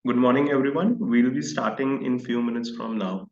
Good morning, everyone. We'll be starting in few minutes from now.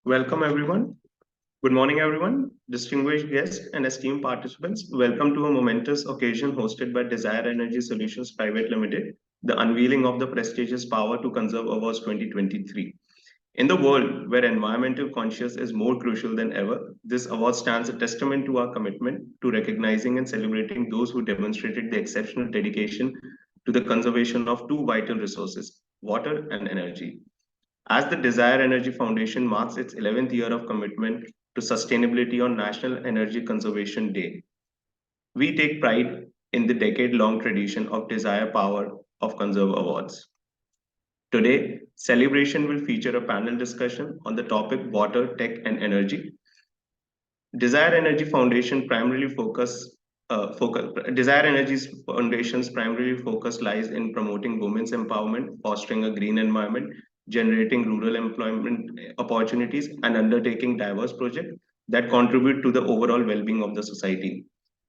Welcome, everyone. Good morning, everyone. Distinguished guests and esteemed participants, welcome to a momentous occasion hosted by Desire Energy Solutions Private Limited, the unveiling of the prestigious Power to Conserve Awards 2023. In the world where environmental conscious is more crucial than ever, this award stands a testament to our commitment to recognizing and celebrating those who demonstrated the exceptional dedication to the conservation of two vital resources, water and energy. As the Desire Energy Foundation marks its 11th year of commitment to sustainability on National Energy Conservation Day, we take pride in the decade long tradition of Desire Power of Conserve Awards. Today, celebration will feature a panel discussion on the topic water, tech, and energy. Desire Energy Foundation primarily Desire Energy's foundation's primary focus lies in promoting women's empowerment, fostering a green environment, generating rural employment opportunities, and undertaking diverse projects that contribute to the overall well-being of the society.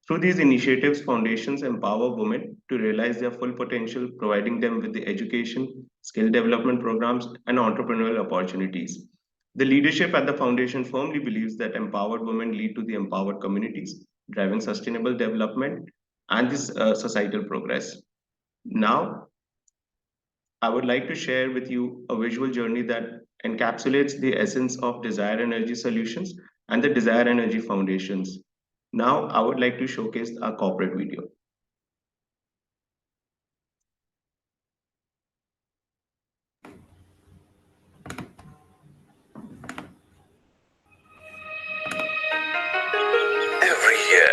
Through these initiatives, foundations empower women to realize their full potential, providing them with the education, skill development programs, and entrepreneurial opportunities. The leadership at the foundation firmly believes that empowered women lead to the empowered communities, driving sustainable development and this societal progress. Now, I would like to share with you a visual journey that encapsulates the essence of Desire Energy Solutions and the Desire Energy Foundations. Now, I would like to showcase our corporate video. Every year,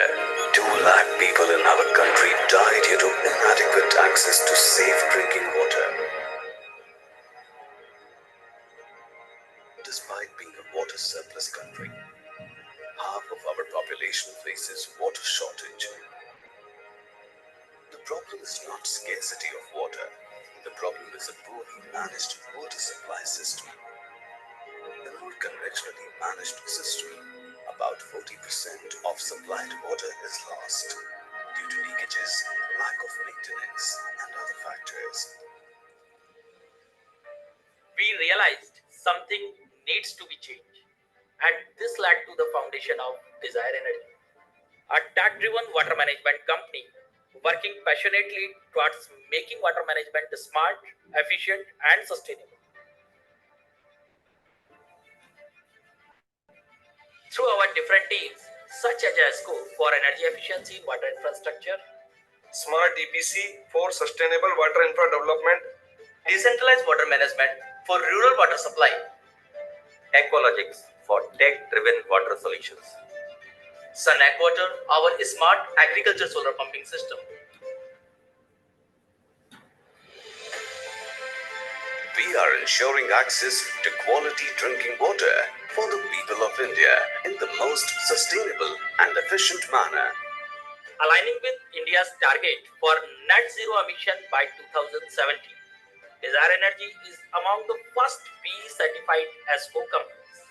2 lakh people in our country die due to inadequate access to safe drinking water. Despite being a water surplus country, half of our population faces water shortage. The problem is not scarcity of water. The problem is a poorly managed water supply system. In our conventionally managed system, about 40% of supplied water is lost due to leakages, lack of maintenance, and other factors. We realized something needs to be changed, and this led to the foundation of Desire Energy, a tech-driven water management company working passionately towards making water management smart, efficient, and sustainable. Through our different teams, such as ESCO for energy efficiency in water infrastructure, Smart EPC for sustainable water infra development, decentralized water management for rural water supply, Aqualogics for tech-driven water solutions, Sun Aquater, our smart agriculture solar pumping system. We are ensuring access to quality drinking water for the people of India in the most sustainable and efficient manner. Aligning with India's target for net zero emission by 2070. Desire Energy is among the first BE certified ESCO companies,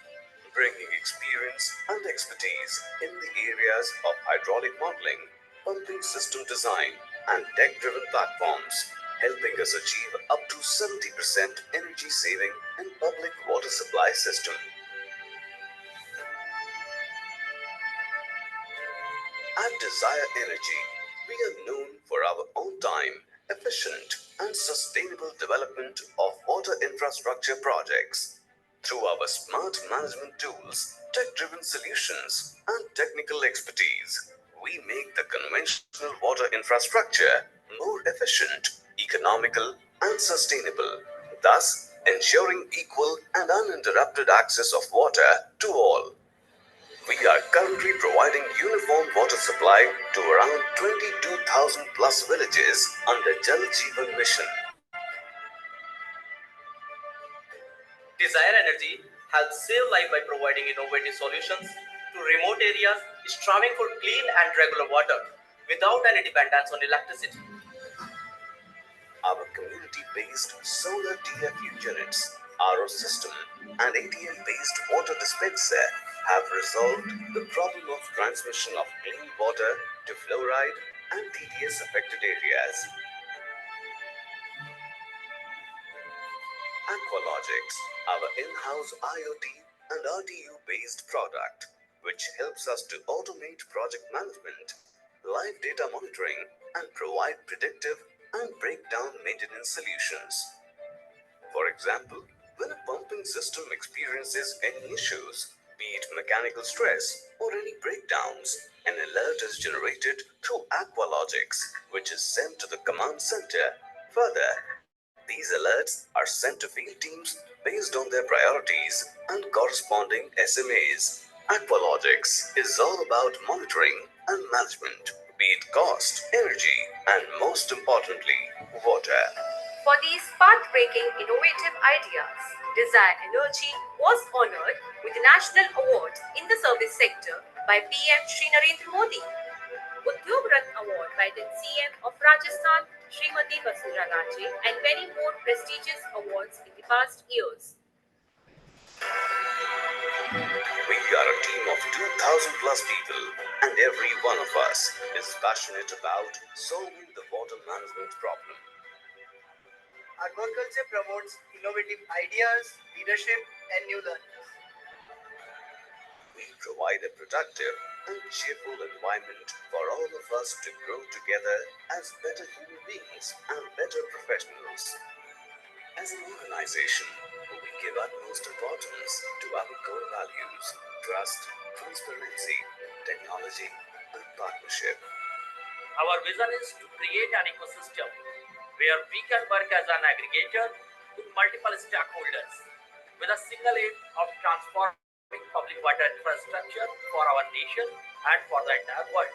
bringing experience and expertise in the areas of hydraulic modeling, pumping system design, and tech-driven platforms, helping us achieve up to 70% energy saving in public water supply system. At Desire Energy, we are known for our on-time, efficient, and sustainable development of water infrastructure projects. Through our smart management tools, tech-driven solutions, and technical expertise, we make the conventional water infrastructure more efficient, economical, and sustainable, thus ensuring equal and uninterrupted access of water to all. We are currently providing uniform water supply to around 22,000 plus villages under Jal Jeevan Mission. Desire Energy helps save life by providing innovative solutions to remote areas striving for clean and regular water without any dependence on electricity. Our community-based solar DFU units, RO system, and ATM-based water dispenser have resolved the problem of transmission of clean water to fluoride and TDS-affected areas. Aqualogics, our in-house IoT and RTU-based product, which helps us to automate project management, live data monitoring, and provide predictive and breakdown maintenance solutions. For example, when a pumping system experiences any issues, be it mechanical stress or any breakdowns, an alert is generated through Aqualogics, which is sent to the command center. Further, These alerts are sent to field teams based on their priorities and corresponding SMAs. Aqualogics is all about monitoring and management, be it cost, energy, and most importantly, water. For these path-breaking innovative ideas, Desire Energy was honored with the National Award in the service sector by PM Shri Narendra Modi, Udyog Ratna Award by the CM of Rajasthan, Srimati Vasudha Raje, and many more prestigious awards in the past years. We are a team of 2,000 plus people, and every one of us is passionate about solving the water management problem. Aquaculture promotes innovative ideas, leadership, and new learnings. We provide a productive and cheerful environment for all of us to grow together as better human beings and better professionals. As an organization, we give utmost importance to our core values: trust, transparency, technology, and partnership. Our vision is to create an ecosystem where we can work as an aggregator with multiple stakeholders with a single aim of transforming public water infrastructure for our nation and for the entire world.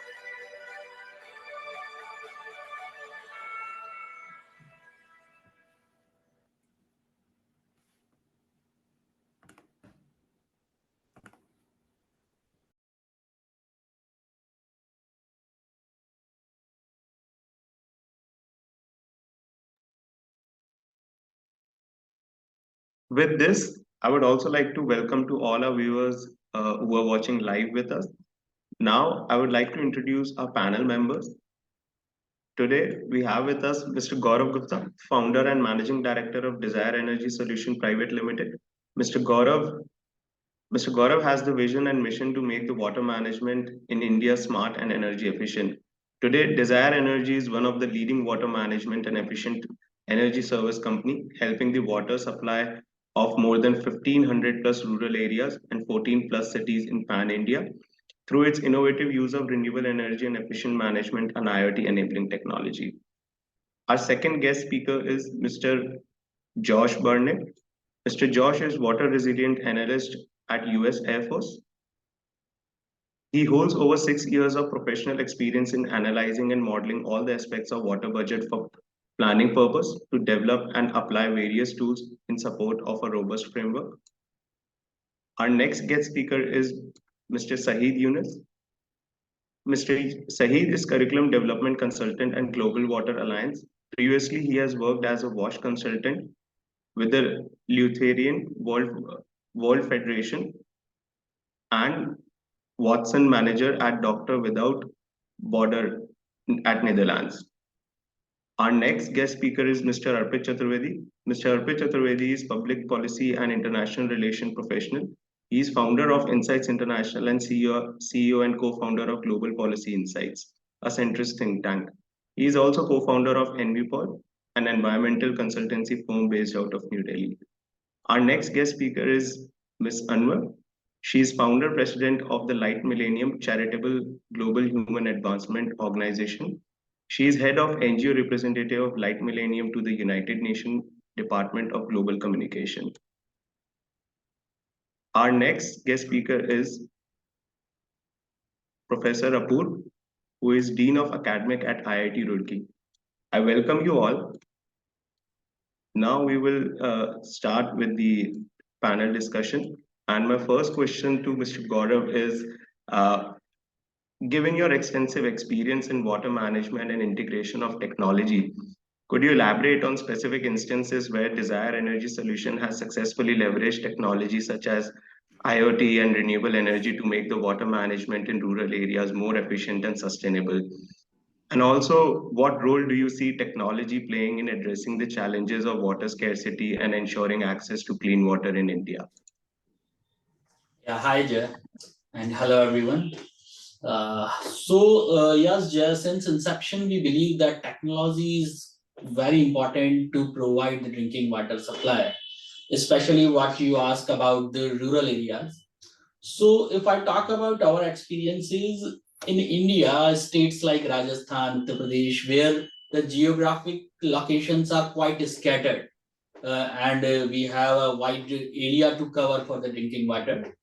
With this, I would also like to welcome to all our viewers who are watching live with us. Now, I would like to introduce our panel members. Today, we have with us Mr. Gaurav Gupta, founder and managing director of Desire Energy Solution Private Limited. Mr. Gaurav Mr. Gaurav has the vision and mission to make the water management in India smart and energy efficient. Today, Desire Energy is one of the leading water management and efficient energy service company, helping the water supply of more than 1,500 plus rural areas and 14 plus cities in pan India through its innovative use of renewable energy and efficient management and IoT enabling technology. Our second guest speaker is Mr. Josh Burnett. Mr. Josh is water resilient analyst at US Air Force. He holds over 6 years of professional experience in analyzing and modeling all the aspects of water budget for planning purpose to develop and apply various tools in support of a robust framework. Our next guest speaker is Mr. Saheed Yunus. Mr. Saheed is curriculum development consultant and Global Water Alliance. Previously, he has worked as a WASH consultant with the Lutheran World Federation and Watson manager at Doctor Without Border at Netherlands. Our next guest speaker is Mr. Arpit Chaturvedi. Mr. Arpit Chaturvedi is public policy and international relation professional. He is founder of Insights International and CEO and co-founder of Global Policy Insights, a centrist think tank. He is also co-founder of NVPOL, an environmental consultancy firm based out of New Delhi. Our next guest speaker is Ms. Anwar. She is founder president of the Light Millennium Charitable Global Human Advancement Organization. She is head of NGO representative of Light Millennium to the United Nations Department of Global Communication. Our next guest speaker is Professor Apur, who is Dean of Academic at IIT Roorkee. I welcome you all. Now we will start with the panel discussion. And my first question to Mr. Gaurav is, given your extensive experience in water management and integration of technology, could you elaborate on specific instances where Desire Energy Solution has successfully leveraged technology such as IoT and renewable energy to make the water management in rural areas more efficient and sustainable? And also, what role do you see technology playing in addressing the challenges of water scarcity and ensuring access to clean water in India? Yeah, hi Jay, and hello everyone. Yes, Jay, since inception, we believe that technology is very important to provide the drinking water supply, especially what you ask about the rural areas. So, if I talk about our experiences in India, states like Rajasthan, Uttar Pradesh, where the geographic locations are quite scattered, and we have a wide area to cover for the drinking water.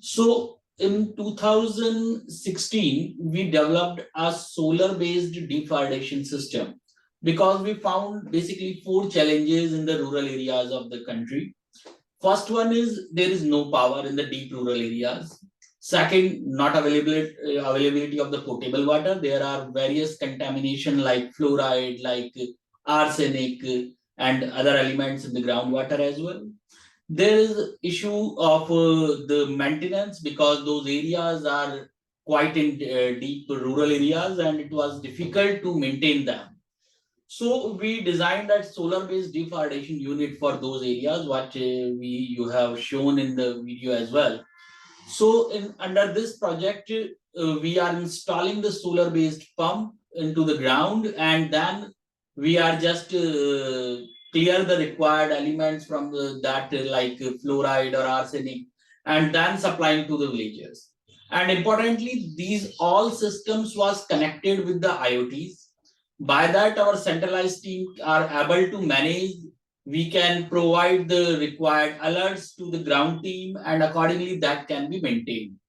So in 2016, we developed a solar-based deforestation system because we found basically four challenges in the rural areas of the country. First one is there is no power in the deep rural areas. Second, not availability of the potable water. There are various contamination like fluoride, like arsenic, and other elements in the groundwater as well. There is issue of the maintenance because those areas are quite in deep rural areas and it was difficult to maintain them. So we designed that solar-based deforestation unit for those areas, what you have shown in the video as well. So in under this project, we are installing the solar-based pump into the ground, and then we are just clear the required elements from that like fluoride or arsenic, and then supplying to the villagers. And importantly, these all systems was connected with the IoTs. By that, our centralized team are able to manage. We can provide the required alerts to the ground team, and accordingly that can be maintained.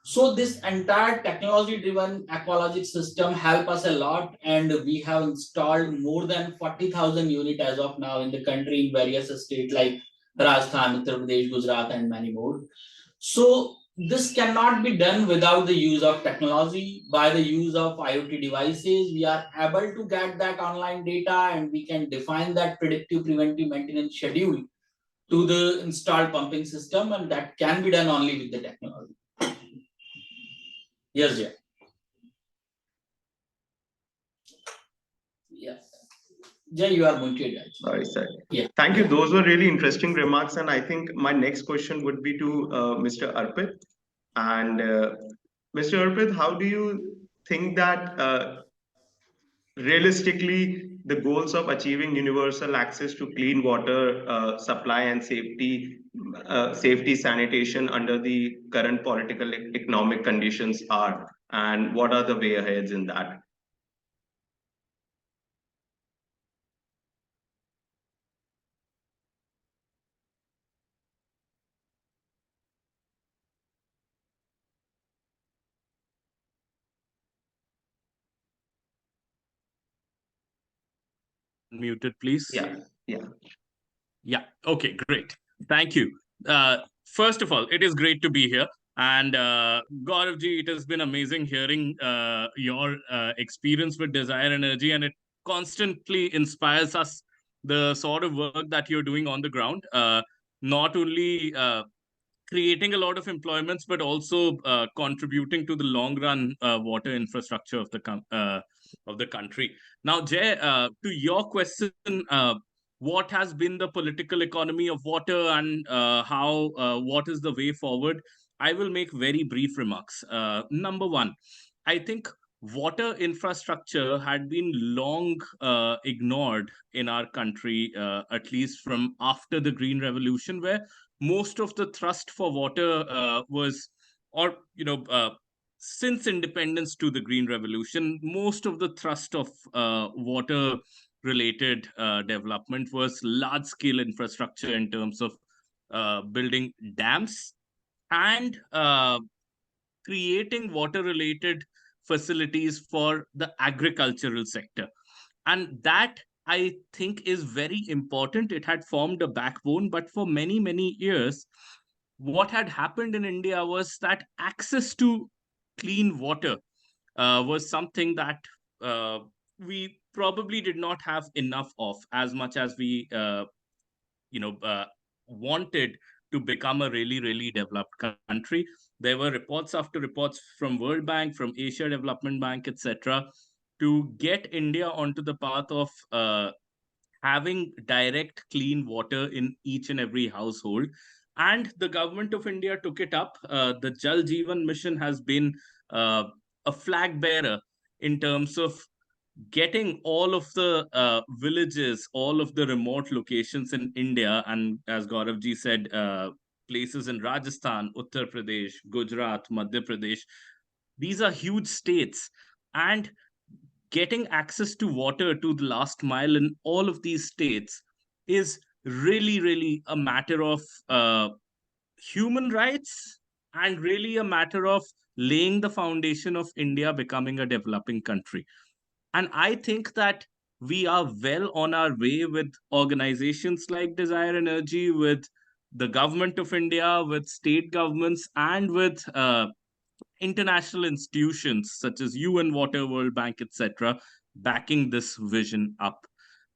So this entire technology driven ecologic system help us a lot, and we have installed more than 40,000 units as of now in the country in various states like Rajasthan, Uttar Pradesh, Gujarat, and many more. So this cannot be done without the use of technology. By the use of IoT devices, we are able to get that online data and we can define that predictive preventive maintenance schedule to the installed pumping system, and that can be done only with the technology. Yes, yeah. Yes. Jay, you are muted. Sorry, sir. Yeah. Thank you. Those were really interesting remarks. And I think my next question would be to Mr. Arpit. And Mr. Arpit, how do you think that realistically the goals of achieving universal access to clean water supply and safety sanitation under the current political economic conditions are, and what are the way aheads in that? Muted, please. Yeah. Yeah. Okay, great. Thank you. First of all, it is great to be here. And Gauravji, it has been amazing hearing your experience with Desire Energy, and it constantly inspires us the sort of work that you're doing on the ground. Not only creating a lot of employments, but also contributing to the long run water infrastructure of the country. Now, Jay, to your question, what has been the political economy of water, and how what is the way forward? I will make very brief remarks. Number one, I think water infrastructure had been long ignored in our country, at least from after the Green Revolution, where most of the thrust for water was, or since independence to the Green Revolution, most of the thrust of water related development was large scale infrastructure in terms of building dams and creating water related facilities for the agricultural sector. And that, I think, is very important. It had formed a backbone, but for many, many years, what had happened in India was that access to clean water was something that we probably did not have enough of, as much as we you know uh, wanted to become a really, really developed country. There were reports after reports from World Bank, from Asia Development Bank, etc., to get India onto the path of having direct clean water in each and every household. And the government of India took it up. The Jal Jeevan mission has been uh, a flag bearer in terms of getting all of the villages, all of the remote locations in India, and as Gauravji said, places in Rajasthan, Uttar Pradesh, Gujarat, Madhya Pradesh. These are huge states, and getting access to water to the last mile in all of these states is really, really a matter of human rights and really a matter of laying the foundation of India becoming a developing country. And I think that we are well on our way with organizations like Desire Energy, with the government of India, with state governments, and with international institutions such as UN Water, World Bank, etc., backing this vision up.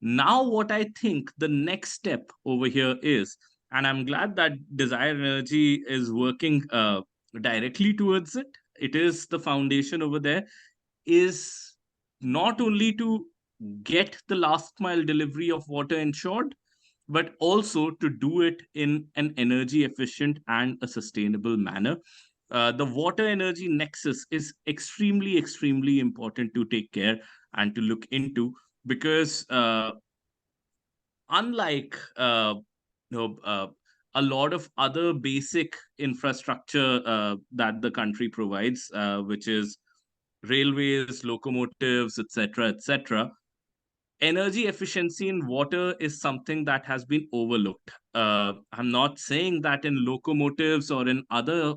Now, what I think the next step over here is, and I'm glad that Desire Energy is working directly towards it. It is the foundation over there, is not only to get the last mile delivery of water ensured, but also to do it in an energy efficient and a sustainable manner. The water energy nexus is extremely, extremely important to take care and to look into, because unlike you know, a lot of other basic infrastructure that the country provides, which is railways, locomotives, etc., etc., energy efficiency in water is something that has been overlooked. I'm not saying that in locomotives or in other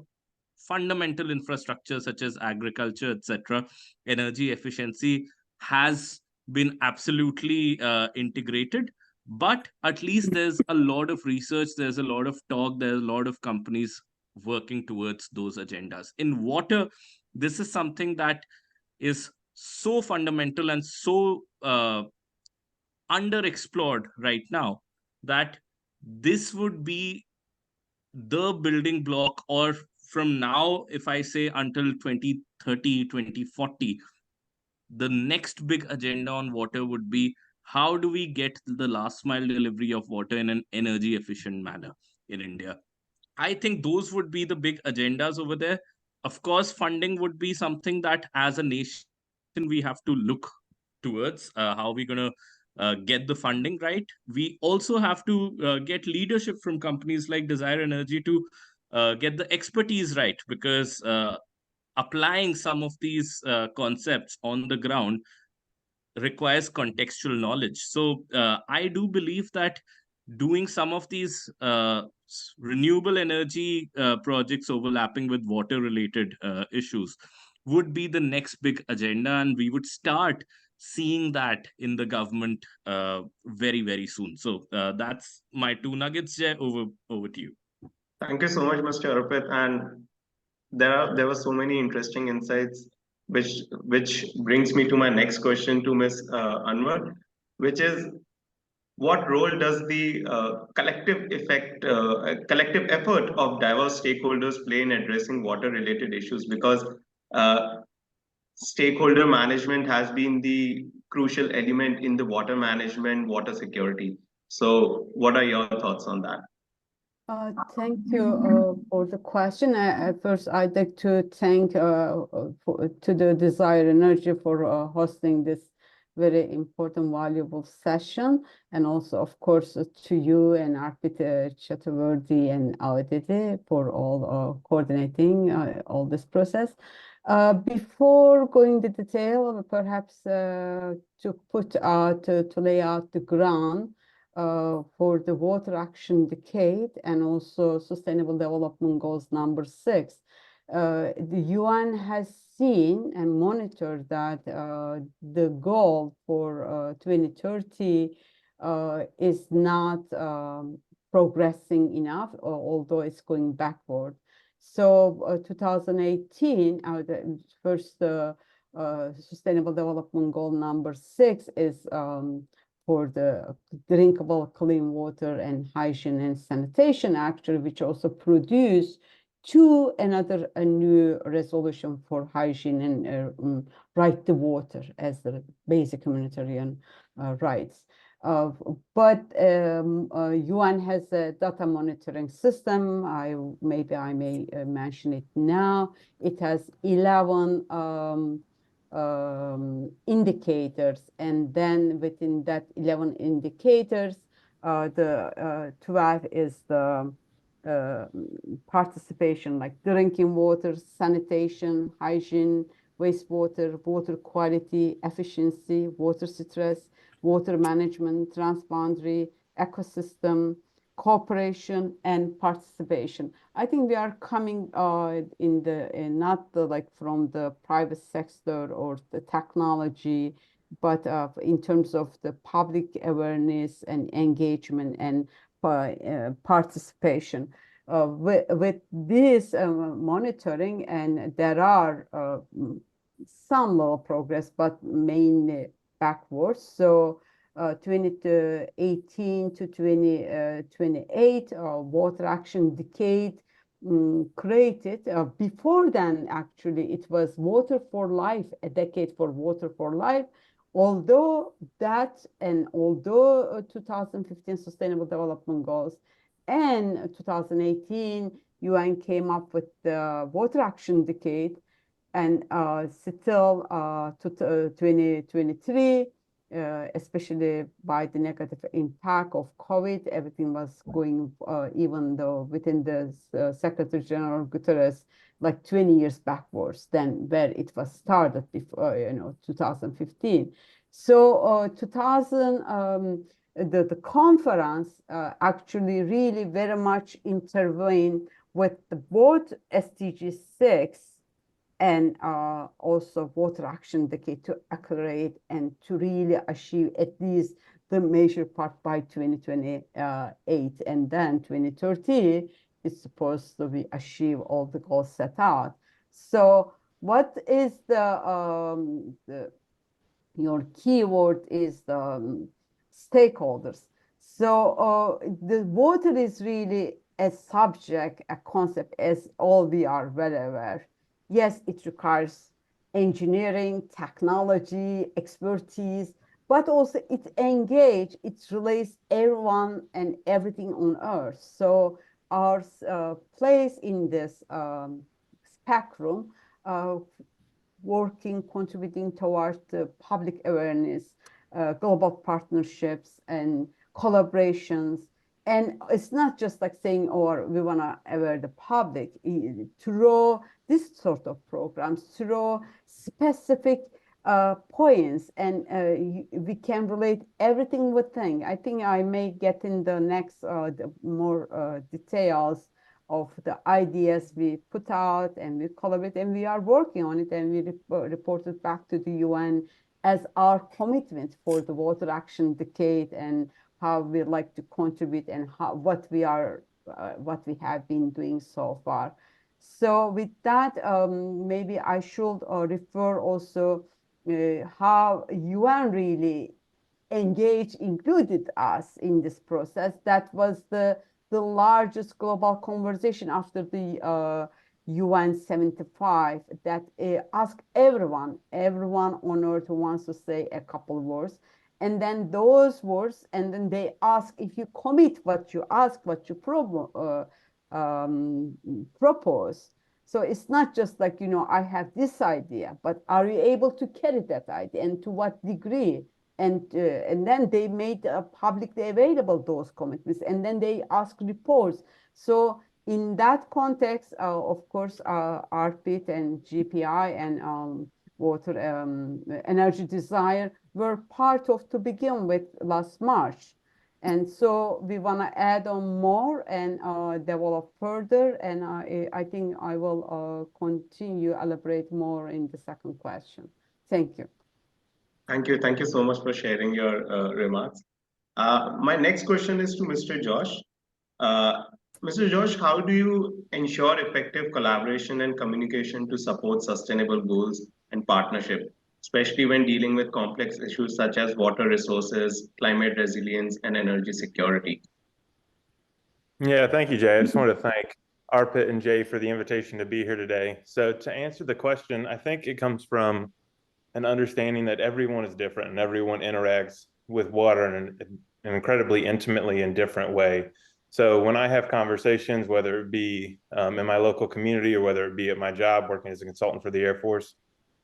fundamental infrastructure such as agriculture, etc., energy efficiency has been absolutely integrated. But at least there's a lot of research, there's a lot of talk, there's a lot of companies working towards those agendas. In water, this is something that is so fundamental and so underexplored right now that this would be the building block, or from now, if I say until 2030, 2040, the next big agenda on water would be how do we get the last mile delivery of water in an energy efficient manner in India. I think those would be the big agendas over there. Of course, funding would be something that as a nation we have to look towards, how we're going to get the funding right. We also have to get leadership from companies like Desire Energy to get the expertise right, because applying some of these concepts on the ground requires contextual knowledge. So I do believe that doing some of these renewable energy projects overlapping with water related issues would be the next big agenda, and we would start seeing that in the government very, very soon. So that's my two nuggets. Jay, over to you. Thank you so much, Mr. Arpit. And there were so many interesting insights, which brings me to my next question to Ms. Anwar, which is what role does the collective effort of diverse stakeholders play in addressing water related issues? Because uh, stakeholder management has been the crucial element in the water management, water security. So, what are your thoughts on that? Thank you for the question. First, I'd like to thank to the Desire Energy for hosting this very important, valuable session, and also, of course, to you and Arpit Chaturvedi and Aditi for all coordinating all this process. Before going to detail, perhaps to put out to lay out the ground for the Water Action Decade and also Sustainable Development Goals number 6. The UN has seen and monitored that the goal for 2030 is not progressing enough, although it's going backward. So 2018, the first Sustainable Development Goal number 6 is for the drinkable clean water and hygiene and sanitation, actually, which also produced a new resolution for hygiene and right to water as the basic humanitarian rights. But UN has a data monitoring system. Maybe I may mention it now. It has 11 indicators, and then within that 11 indicators, the 12 is the participation, like drinking water, sanitation, hygiene, wastewater, water quality, efficiency, water stress, water management, transboundary, ecosystem, cooperation, and participation. I think we are coming not like from the private sector or the technology, but in terms of the public awareness and engagement and participation. With this monitoring, and there are some low progress, but mainly backwards. So 2018 to 2028, water action decade created. Before then, actually, it was Water for Life, a decade for water for life. Although 2015 Sustainable Development Goals and 2018 UN came up with the Water Action Decade, and still to 2023, especially by the negative impact of COVID, everything was going, even though within the Secretary General Guterres, like 20 years backwards than where it was started before, 2015. So the conference actually really very much intervened with both SDG 6 and also Water Action Decade to accelerate and to really achieve at least the major part by 2028, and then 2030 is supposed to be achieve all the goals set out. So what is your keyword is the stakeholders. So the water is really a subject, a concept, as all we are well aware. Yes, it requires engineering, technology, expertise, but also it relates everyone and everything on Earth. So our place in this spectrum, working, contributing towards the public awareness, global partnerships and collaborations. And it's not just like saying, or we want to aware the public, through this sort of programs, through specific points, and we can relate everything with thing. I think I may get in the next more details of the ideas we put out, and we collaborate, and we are working on it, and we report it back to the UN as our commitment for the Water Action Decade, and how we like to contribute, and what we have been doing so far. So with that, maybe I should refer also how UN really included us in this process. That was the largest global conversation after the UN 75 that asked everyone on earth who wants to say a couple words, and then those words, and then they ask if you commit what you ask, what you propose. So it's not just like, I have this idea, but are you able to carry that idea, and to what degree? And then they made publicly available those commitments, and then they asked reports. So in that context, of course, ARPIT and GPI and Water Energy Desire were part of to begin with last March. And so we want to add on more and develop further. And I think I will continue elaborate more in the second question. Thank you. Thank you. Thank you so much for sharing your remarks. My next question is to Mr. Josh. Uh, Mr. Josh, how do you ensure effective collaboration and communication to support sustainable goals and partnership, especially when dealing with complex issues such as water resources, climate resilience, and energy security? Yeah, thank you, Jay. I just want to thank Arpit and Jay for the invitation to be here today. So to answer the question, I think it comes from an understanding that everyone is different and everyone interacts with water in an incredibly intimately and different way. So when I have conversations, whether it be in my local community or whether it be at my job working as a consultant for the Air Force,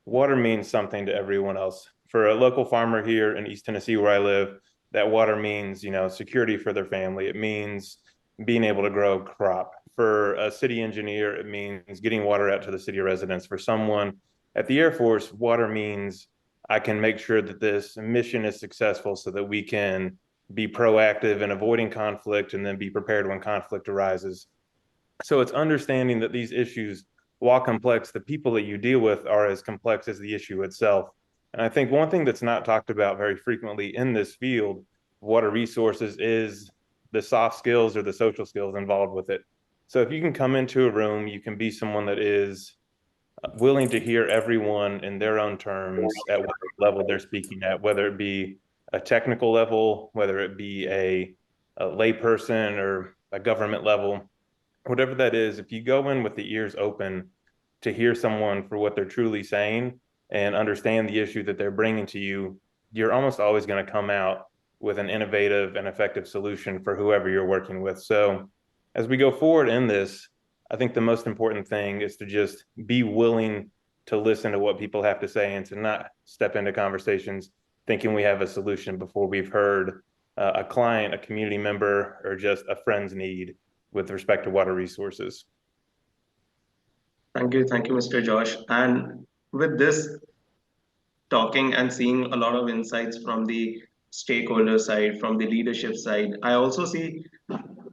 water means something to everyone else. For a local farmer here in East Tennessee where I live, that water means, security for their family. It means being able to grow a crop. For a city engineer, it means getting water out to the city residents. For someone At the Air Force, water means I can make sure that this mission is successful so that we can be proactive in avoiding conflict and then be prepared when conflict arises. So it's understanding that these issues, while complex, the people that you deal with are as complex as the issue itself. And I think one thing that's not talked about very frequently in this field, water resources, is the soft skills or the social skills involved with it. So if you can come into a room, you can be someone that is willing to hear everyone in their own terms at what level they're speaking at, whether it be a technical level, whether it be a layperson or a government level, whatever that is. If you go in with the ears open to hear someone for what they're truly saying and understand the issue that they're bringing to you, you're almost always going to come out with an innovative and effective solution for whoever you're working with. So as we go forward in this, I think the most important thing is to just be willing to listen to what people have to say and to not step into conversations thinking we have a solution before we've heard a client, a community member, or just a friend's need with respect to water resources. Thank you, Mr. Josh. And with this talking and seeing a lot of insights from the stakeholder side, from the leadership side, I also see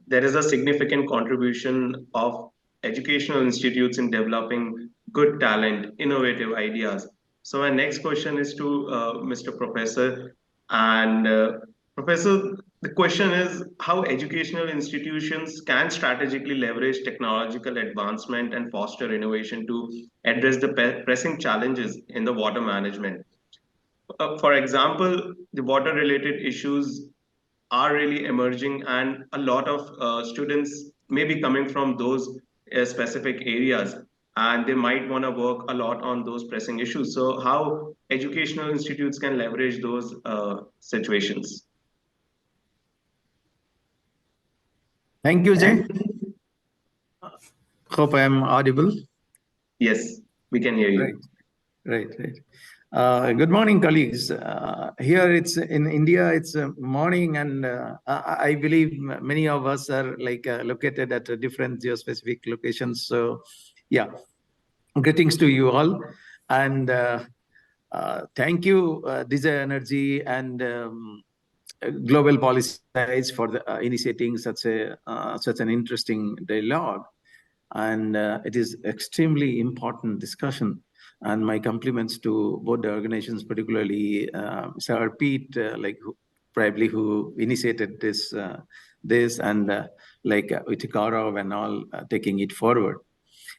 there is a significant contribution of educational institutes in developing good talent, innovative ideas. So my next question is to Mr. Professor. And Professor, the question is how educational institutions can strategically leverage technological advancement and foster innovation to address the pressing challenges in the water management. For example, the water related issues are really emerging, and a lot of students may be coming from those specific areas, and they might want to work a lot on those pressing issues. So how educational institutes can leverage those situations? Thank you, Jay. Hope I am audible. Yes, we can hear you. Right. Good morning, colleagues. Here it's in India, it's morning, and I believe many of us are located at different geospecific locations. So, yeah, greetings to you all, and thank you, Desire Energy and Global Policy for the, initiating such an interesting dialogue, and it is extremely important discussion. And my compliments to both the organizations, particularly Sir Pete, probably who initiated this, and with Gaurav and all taking it forward.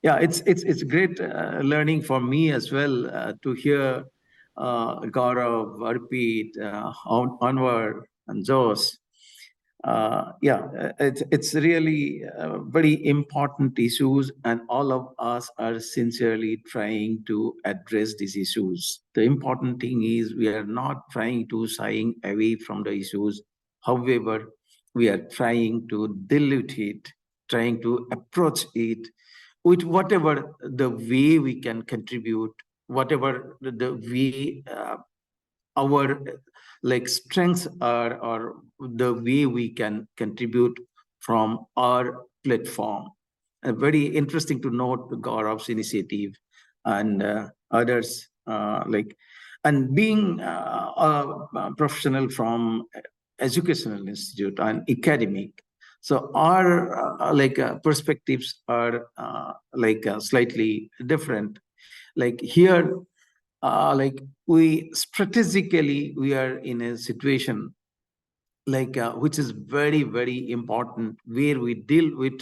Yeah, it's great learning for me as well to hear Gaurav, Arpit, Anwar, and Josh. It's really very important issues, and all of us are sincerely trying to address these issues. The important thing is we are not trying to shying away from the issues. However, we are trying to dilute it, trying to approach it with whatever the way we can contribute, whatever the way our strengths are, or the way we can contribute from our platform. Very interesting to note Gaurav's initiative and others and being a professional from educational institute and academic. So our perspectives are slightly different. Here, we strategically, we are in a situation which is very, very important, where we deal with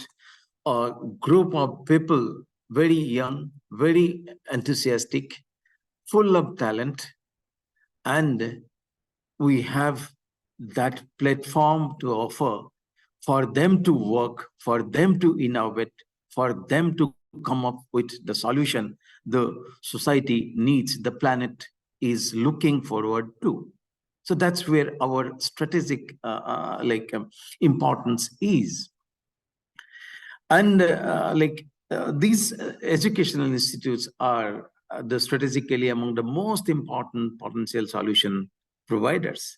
a group of people, very young, very enthusiastic, full of talent, and we have that platform to offer for them to work, for them to innovate, for them to come up with the solution the society needs, the planet is looking forward to. So that's where our strategic importance is. And these educational institutes are the strategically among the most important potential solution providers.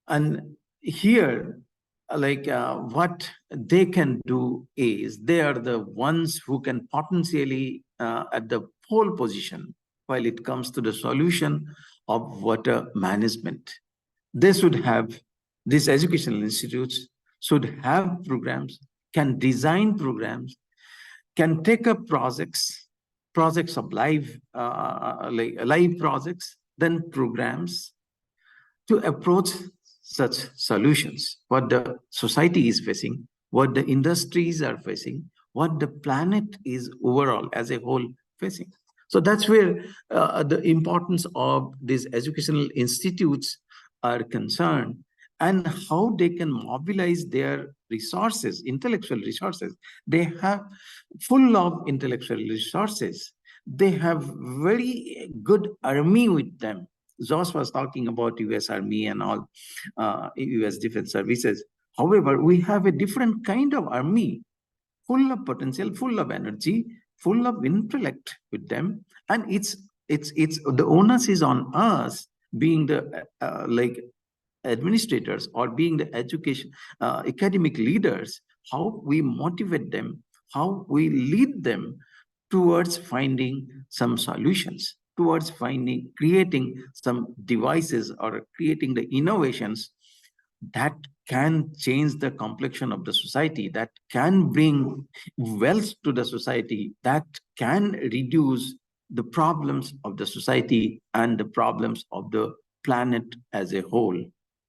And here, what they can do is they are the ones who can potentially at the pole position while it comes to the solution of water management. They should have, these educational institutes should have programs, can design programs, can take up projects of live projects, then programs to approach such solutions, what the society is facing, what the industries are facing, what the planet is overall as a whole facing. So that's where the importance of these educational institutes are concerned, and how they can mobilize their resources, intellectual resources. They have full of intellectual resources. They have very good army with them. Josh was talking about US Army and all, US Defense Services. However, we have a different kind of army, full of potential, full of energy, full of intellect with them, and it's the onus is on us, being the like administrators or being the education academic leaders, how we motivate them, how we lead them towards finding some solutions, towards creating some devices or creating the innovations that can change the complexion of the society, that can bring wealth to the society, that can reduce the problems of the society and the problems of the planet as a whole.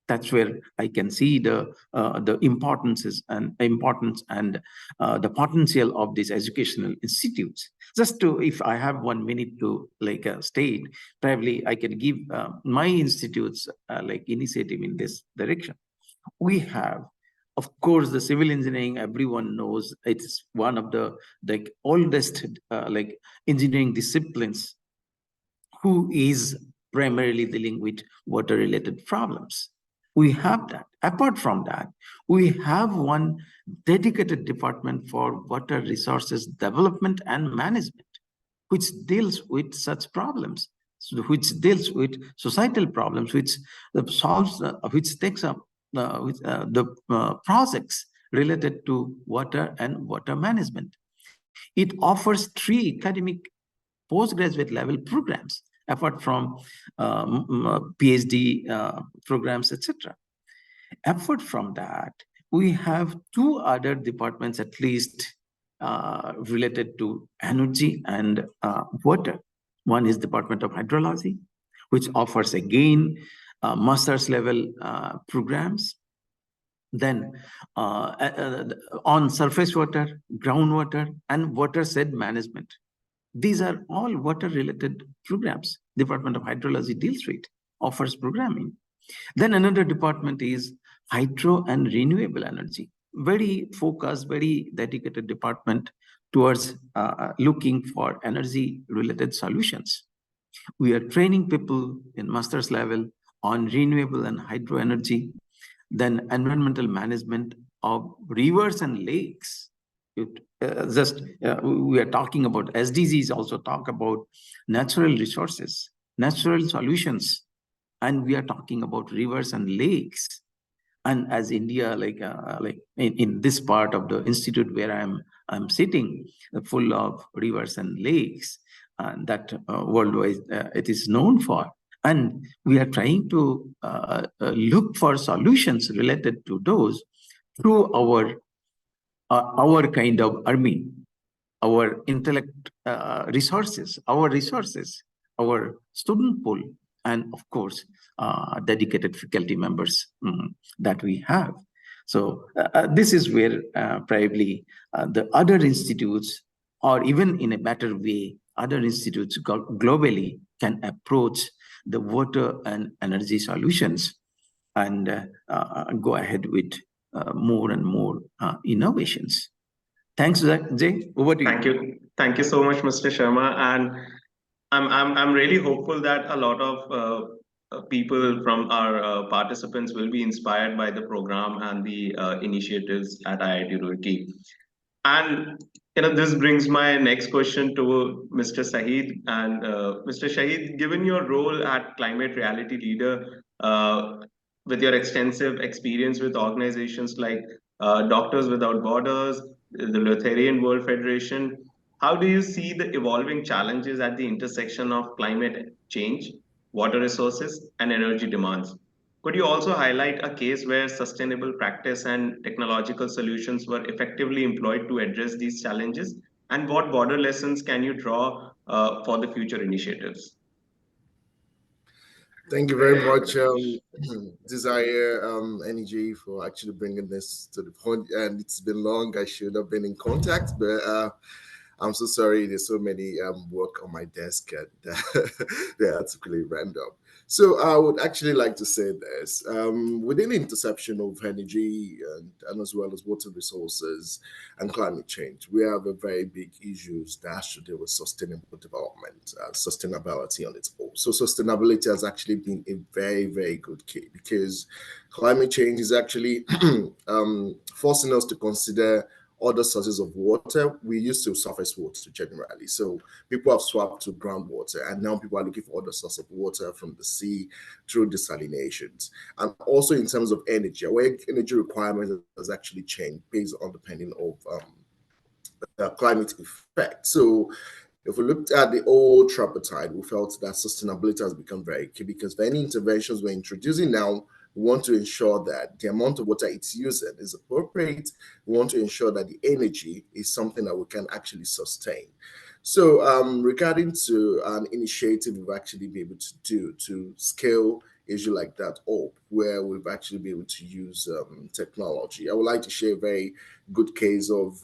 That's where I can see the importance and the potential of these educational institutes. Just to, if I have 1 minute to state, probably I can give my institutes initiative in this direction. We have, of course, the civil engineering. Everyone knows it's one of the oldest engineering disciplines, who is primarily dealing with water-related problems. We have that. Apart from that, we have one dedicated department for water resources development and management, which deals with such problems, which deals with societal problems, which solves, which takes up the projects related to water and water management. It offers 3 academic postgraduate level programs, apart from PhD programs, etc. Apart from that, we have 2 other departments at least related to energy and water. One is Department of Hydrology, which offers again master's level programs. Then on surface water, groundwater, and watershed management. These are all water-related programs. Department of Hydrology deals with, offers programming. Then another department is hydro and renewable energy. Very focused, very dedicated department towards looking for energy-related solutions. We are training people in master's level on renewable and hydro energy, then environmental management of rivers and lakes. We are talking about SDGs, also talk about natural resources, natural solutions, and we are talking about rivers and lakes. And as India, in this part of the institute where I'm sitting, full of rivers and lakes, and that worldwide it is known for. And we are trying to look for solutions related to those through our kind of army, our intellect resources, our student pool, and of course, dedicated faculty members that we have. So this is where probably the other institutes, or even in a better way, other institutes globally can approach the water and energy solutions and go ahead with more and more innovations. Thanks, Jay. Over to you. Thank you so much, Mr. Sharma. And I'm really hopeful that a lot of people from our participants will be inspired by the program and the initiatives at IIT Roorkee. And this brings my next question to Mr. Saeed. And Mr. Saeed, given your role at Climate Reality Leader, with your extensive experience with organizations like Doctors Without Borders, the Lutheran World Federation, How do you see the evolving challenges at the intersection of climate change, water resources, and energy demands? Could you also highlight a case where sustainable practice and technological solutions were effectively employed to address these challenges? And what broader lessons can you draw for the future initiatives? Thank you very much, Desire Energy, for actually bringing this to the point. And it's been long. I should have been in contact, but I'm so sorry. There's so many work on my desk, and they're particularly random. So I would actually like to say this: within the intersection of energy and as well as water resources and climate change, we have a very big issues that has to do with sustainable development, sustainability on its own. So sustainability has actually been a very, very good key because climate change is actually forcing us to consider other sources of water. We used to surface water generally. So people have swapped to groundwater, and now people are looking for other sources of water from the sea through desalinations. And also in terms of energy, our energy requirement has actually changed based on depending of climate effect. So if we looked at the old tripartite, we felt that sustainability has become very key because for any interventions we're introducing now, we want to ensure that the amount of water it's using is appropriate. We want to ensure that the energy is something that we can actually sustain. So regarding to an initiative we've actually been able to do to scale issue like that up, where we've actually been able to use technology. I would like to share a very good case of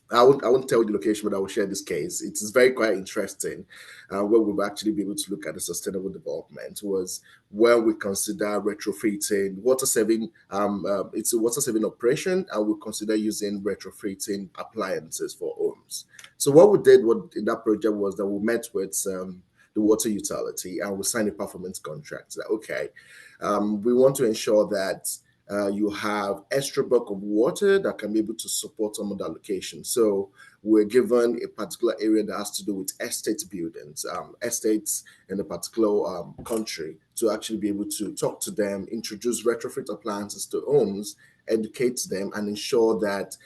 I won't tell the location, but I will share this case. It is very quite interesting. Where we've actually been able to look at the sustainable development was where we consider retrofitting water saving. It's a water saving operation, and we consider using retrofitting appliances for homes. So what we did in that project was that we met with the water utility and we signed a performance contract. That okay, we want to ensure that you have extra bulk of water that can be able to support some of that location. So we're given a particular area that has to do with estate buildings, estates in a particular country, to actually be able to talk to them, introduce retrofit appliances to homes, educate them, and ensure that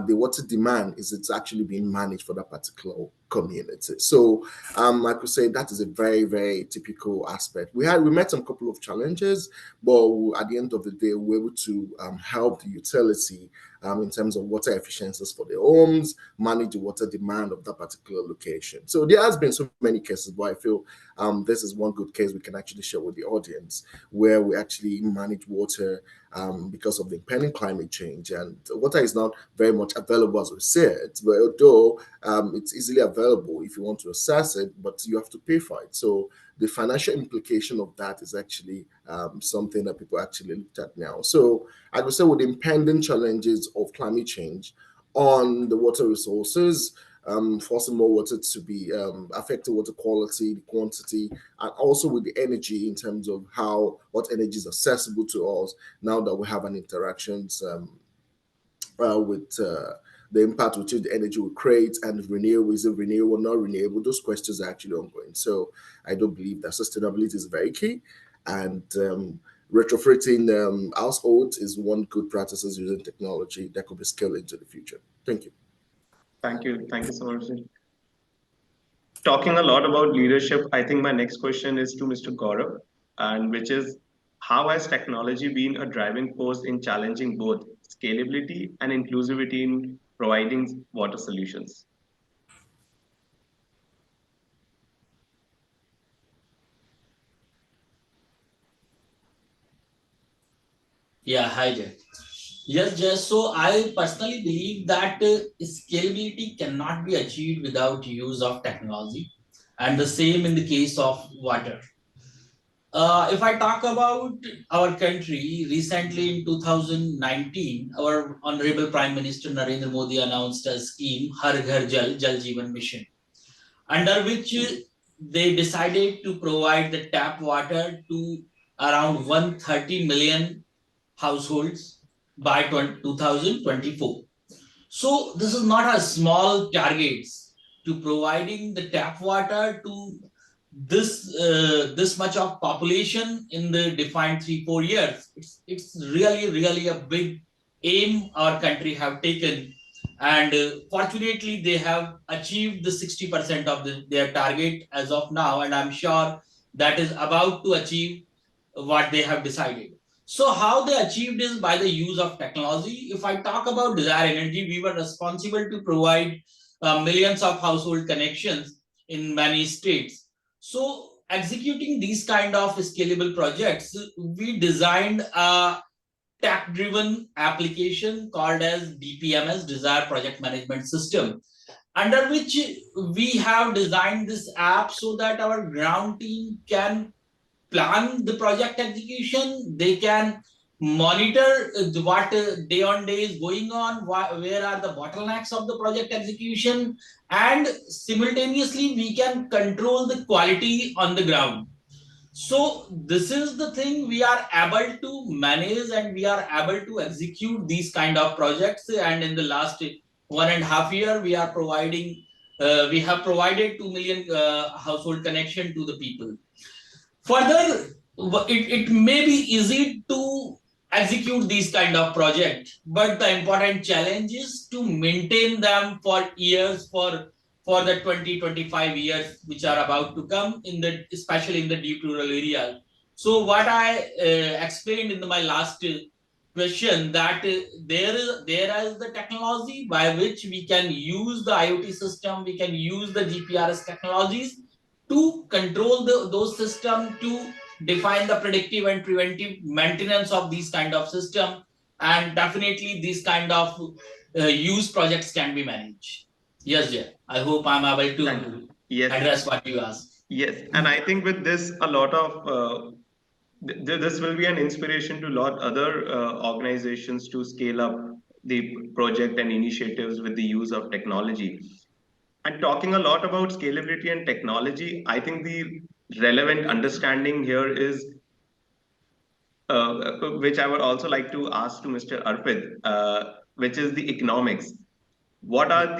the water demand is it's actually being managed for that particular community. So I could say that is a very, very typical aspect. We met some couple of challenges, but at the end of the day, we were able to help the utility in terms of water efficiencies for the homes, manage the water demand of that particular location. So there has been so many cases, but I feel this is one good case we can actually share with the audience where we actually manage water because of the impending climate change. And water is not very much available as we see it, but although it's easily available if you want to access it, but you have to pay for it. So the financial implication of that is actually something that people actually looked at now. So I would say with the impending challenges of climate change on the water resources, forcing more water to be affecting water quality, the quantity, and also with the energy in terms of what energy is accessible to us now that we have an interactions with the impact which the energy will create and renewable, is it renewable, not renewable? Those questions are actually ongoing. So I do believe that sustainability is very key, and retrofitting households is one good practices using technology that could be scaled into the future. Thank you. Thank you. Thank you so much. Talking a lot about leadership, I think my next question is to Mr. Gaurav, and which is how has technology been a driving force in challenging both scalability and inclusivity in providing water solutions? Yeah, hi Jay. Yes, Jess. So I personally believe that scalability cannot be achieved without use of technology, and the same in the case of water. If I talk about our country, recently in 2019, our Honorable Prime Minister Narendra Modi announced a scheme, Har Ghar Jal, Jal Jeevan Mission, under which they decided to provide the tap water to around 130 million households by 2024. So this is not a small targets to providing the tap water to this much of population in the defined 3-4 years. It's really a big aim our country have taken And fortunately, they have achieved the 60% of their target as of now, and I'm sure that is about to achieve what they have decided. So how they achieved is by the use of technology. If I talk about Desire Energy, we were responsible to provide millions of household connections in many states. So executing these kind of scalable projects, we designed a tech-driven application called as DPMS, Desire Project Management System, under which we have designed this app so that our ground team can plan the project execution. They can monitor what day on day is going on, where are the bottlenecks of the project execution, and simultaneously we can control the quality on the ground. So this is the thing we are able to manage, and we are able to execute these kind of projects. And in the last 1.5 years, we have provided 2 million household connection to the people. Further, it may be easy to execute these kind of projects, but the important challenge is to maintain them for years, for the 20-25 years which are about to come, especially in the deep rural areas. So what I explained in my last question, that there is the technology by which we can use the IoT system, we can use the GPRS technologies to control those systems, to define the predictive and preventive maintenance of these kind of system, and definitely these kind of use projects can be managed. Yes, Jay. I hope I'm able to address what you asked. Yes, and I think with this, a lot of this will be an inspiration to a lot other organizations to scale up the project and initiatives with the use of technology. And talking a lot about scalability and technology, I think the relevant understanding here is, which I would also like to ask to Mr. Arpit, which is the economics. What are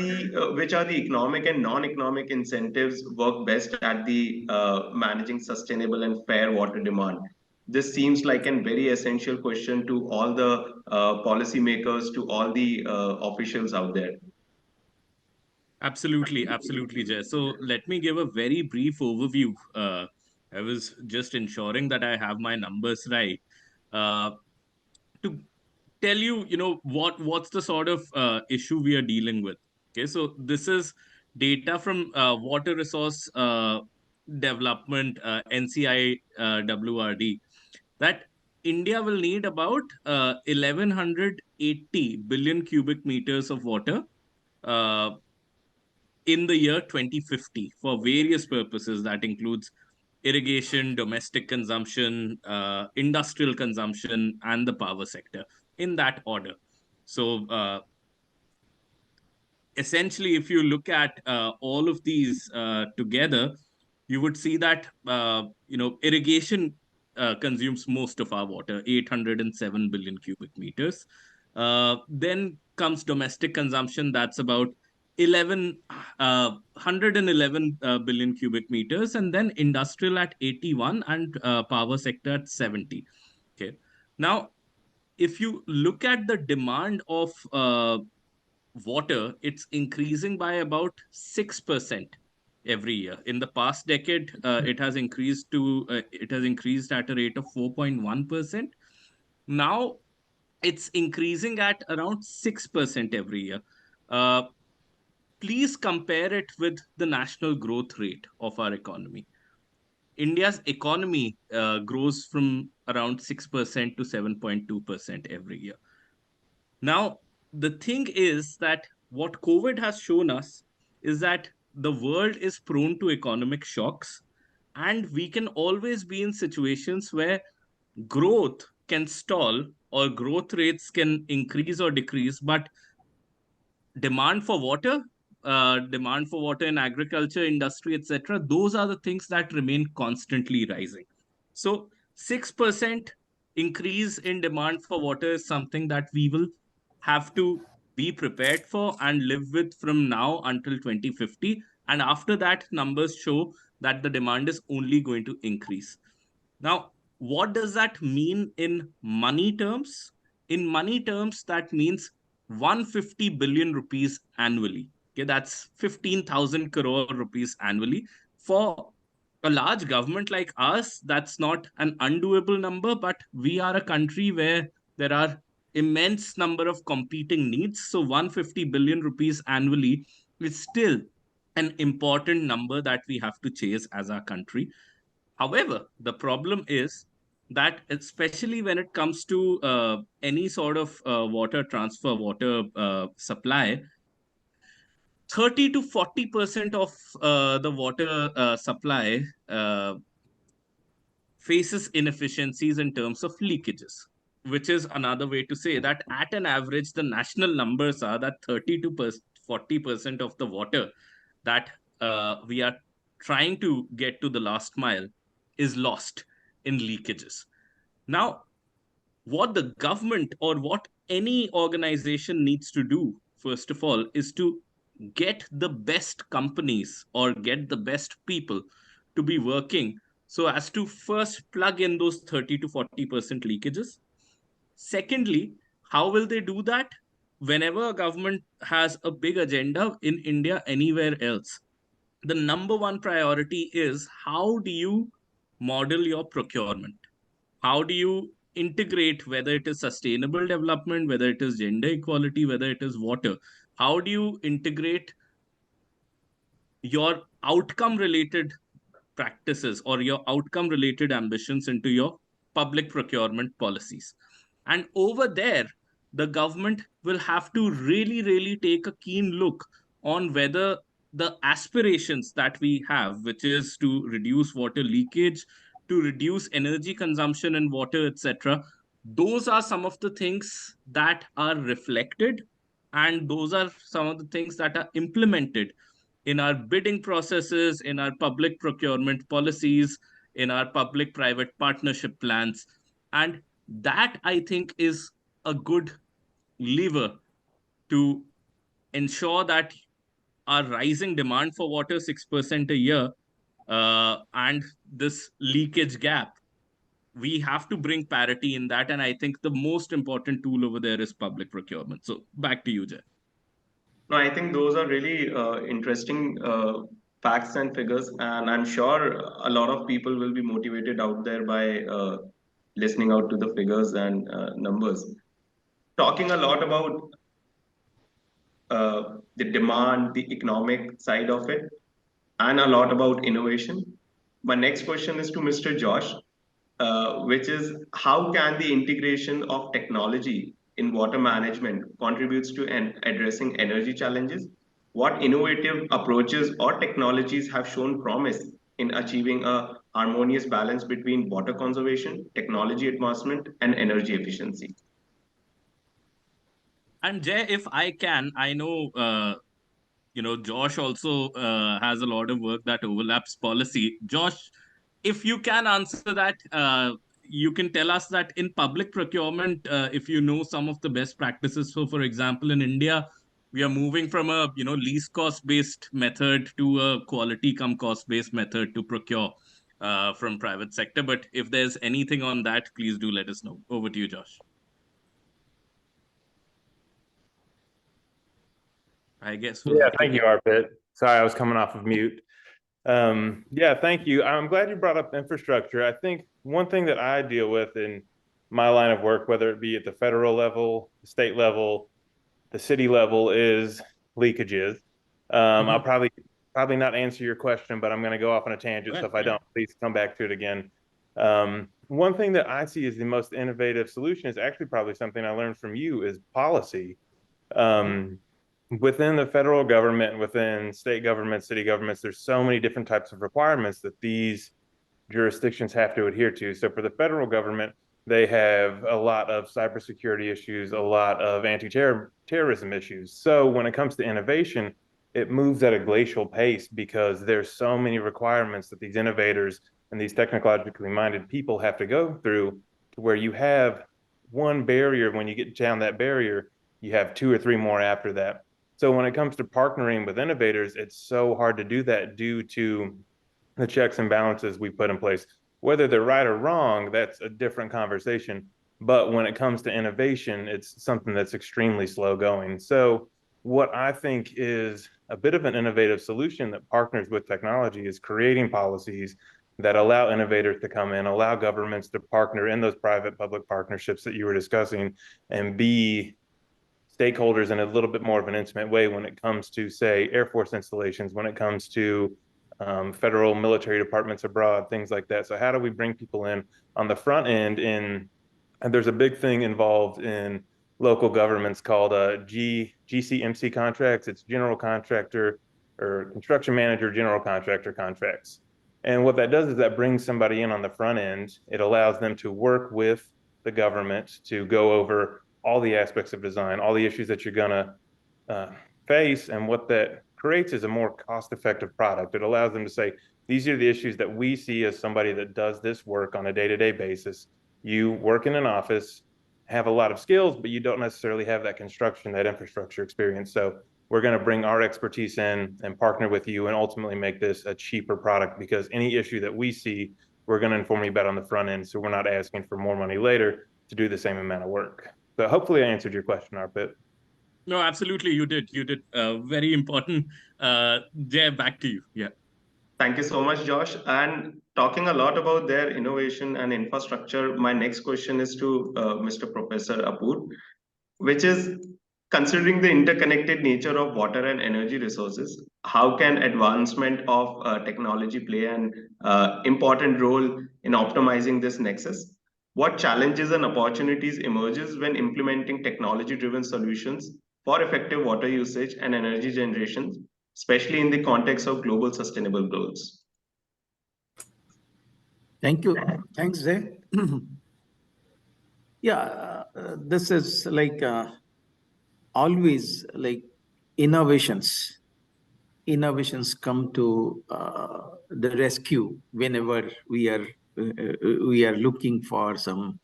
which are the economic and non-economic incentives work best at the managing sustainable and fair water demand? This seems like a very essential question to all the policymakers, to all the officials out there. Absolutely, absolutely, Jay. So let me give a very brief overview. I was just ensuring that I have my numbers right. To tell you, what's the sort of issue we are dealing with. Okay, so this is data from Water Resource Development, NCI WRD, that India will need about 1180 billion cubic meters of water uh, in the year 2050 for various purposes. That includes irrigation, domestic consumption, industrial consumption, and the power sector, in that order. So essentially, if you look at all of these together, you would see that irrigation consumes most of our water, 807 billion cubic meters. Then comes domestic consumption, that's about 111 billion cubic meters, and then industrial at 81, and power sector at 70. Okay. Now, if you look at the demand of water, it's increasing by about 6% every year. In the past decade, it has increased at a rate of 4.1%. Now it's increasing at around 6% every year. Uh, Please compare it with the national growth rate of our economy. India's economy grows from around 6% to 7.2% every year. Now, the thing is that what COVID has shown us is that the world is prone to economic shocks, and we can always be in situations where growth can stall or growth rates can increase or decrease, but demand for water in agriculture, industry, etc., those are the things that remain constantly rising. So 6% increase in demand for water is something that we will have to be prepared for and live with from now until 2050. And after that, numbers show that the demand is only going to increase. Now, what does that mean in money terms? In money terms, that means 150 billion rupees annually. Okay, that's 15,000 crore rupees annually. For a large government like us, that's not an undoable number, but we are a country where there are immense number of competing needs. So 150 billion rupees annually is still an important number that we have to chase as our country. However, the problem is that, especially when it comes to any sort of water transfer, water supply, 30 to 40% of the water supply faces inefficiencies in terms of leakages, which is another way to say that at an average, the national numbers are that 30 to 40% of the water that we are trying to get to the last mile is lost in leakages. Now, what the government or what any organization needs to do, first of all, is to get the best companies or get the best people to be working so as to first plug in those 30 to 40% leakages. Secondly, how will they do that? Whenever a government has a big agenda in India, anywhere else, the number one priority is how do you model your procurement? How do you integrate, whether it is sustainable development, whether it is gender equality, whether it is water? How do you integrate your outcome related practices or your outcome related ambitions into your public procurement policies? And over there, the government will have to really, really take a keen look on whether the aspirations that we have, which is to reduce water leakage, to reduce energy consumption in water, etc., those are some of the things that are reflected, and those are some of the things that are implemented in our bidding processes, in our public procurement policies, in our public private partnership plans. And that, I think, is a good lever to ensure that our rising demand for water, 6% a year, and this leakage gap, we have to bring parity in that. And I think the most important tool over there is public procurement. So back to you, Jay. No, I think those are really interesting facts and figures, and I'm sure a lot of people will be motivated out there by listening out to the figures and numbers. Talking a lot about the demand, the economic side of it, and a lot about innovation. My next question is to Mr. Josh, which is how can the integration of technology in water management contributes to addressing energy challenges? What innovative approaches or technologies have shown promise in achieving a harmonious balance between water conservation, technology advancement, and energy efficiency? And Jay, if I can, I know Josh also has a lot of work that overlaps policy. Josh, if you can answer that, you can tell us that in public procurement, if you know some of the best practices. So, for example, in India, we are moving from a least cost based method to a quality come cost based method to procure from private sector. But if there's anything on that, please do let us know. Over to you, Josh. I guess we'll have to Thank you, Arpit. Sorry, I was coming off of mute. Thank you. I'm glad you brought up infrastructure. I think one thing that I deal with in my line of work, whether it be at the federal level, the state level, the city level, is leakages. I'll probably not answer your question, but I'm going to go off on a tangent. So if I don't, please come back to it again. One thing that I see as the most innovative solution is actually probably something I learned from you, is policy. Within the federal government, within state governments, city governments, there's so many different types of requirements that these jurisdictions have to adhere to. So for the federal government, they have a lot of cybersecurity issues, a lot of anti-terrorism issues. So when it comes to innovation, it moves at a glacial pace because there's so many requirements that these innovators and these technologically minded people have to go through, to where you have one barrier. When you get down that barrier, you have 2 or 3 more after that. So when it comes to partnering with innovators, it's so hard to do that due to the checks and balances we put in place. Whether they're right or wrong, that's a different conversation. But when it comes to innovation, it's something that's extremely slow going. So what I think is a bit of an innovative solution that partners with technology is creating policies that allow innovators to come in, allow governments to partner in those private-public partnerships that you were discussing, and be stakeholders in a little bit more of an intimate way when it comes to, say, Air Force installations, when it comes to federal military departments abroad, things like that. So how do we bring people in on the front end and there's a big thing involved in local governments called GCMC contracts. It's general contractor or construction manager, general contractor contracts. And what that does is that brings somebody in on the front end. It allows them to work with the government to go over all the aspects of design, all the issues that you're gonna face, and what that creates is a more cost-effective product. It allows them to say, these are the issues that we see as somebody that does this work on a day-to-day basis. You work in an office, have a lot of skills, but you don't necessarily have that construction, that infrastructure experience. So we're going to bring our expertise in and partner with you and ultimately make this a cheaper product, because any issue that we see, we're going to inform you about on the front end. So we're not asking for more money later to do the same amount of work. So hopefully I answered your question, Arpit. No, absolutely, you did. You did. Very important. Jay, back to you. Yeah. Thank you so much, Josh. And talking a lot about their innovation and infrastructure, my next question is to Mr. Professor Apur, which is, considering the interconnected nature of water and energy resources, how can advancement of technology play an important role in optimizing this nexus? What challenges and opportunities emerges when implementing technology-driven solutions for effective water usage and energy generation, especially in the context of global sustainable goals? Thank you. Thanks, Zay. Yeah, this is like always like innovations. Innovations come to the rescue whenever we are looking for some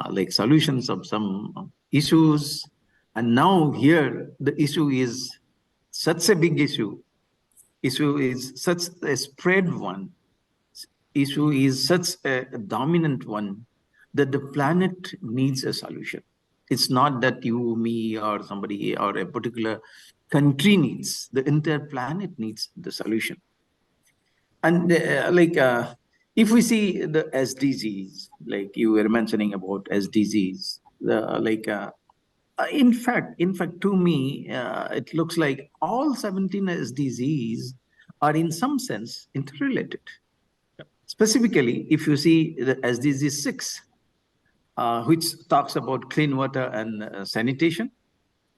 like solutions of some issues. And now here the issue is such a big issue. Issue is such a spread one. Issue is such a dominant one that the planet needs a solution. It's not that you, me, or somebody, or a particular country needs. The entire planet needs the solution. And if we see the SDGs, like you were mentioning about SDGs, in fact, to me, it looks like all 17 SDGs are in some sense interrelated. Specifically, if you see the SDG 6, which talks about clean water and sanitation,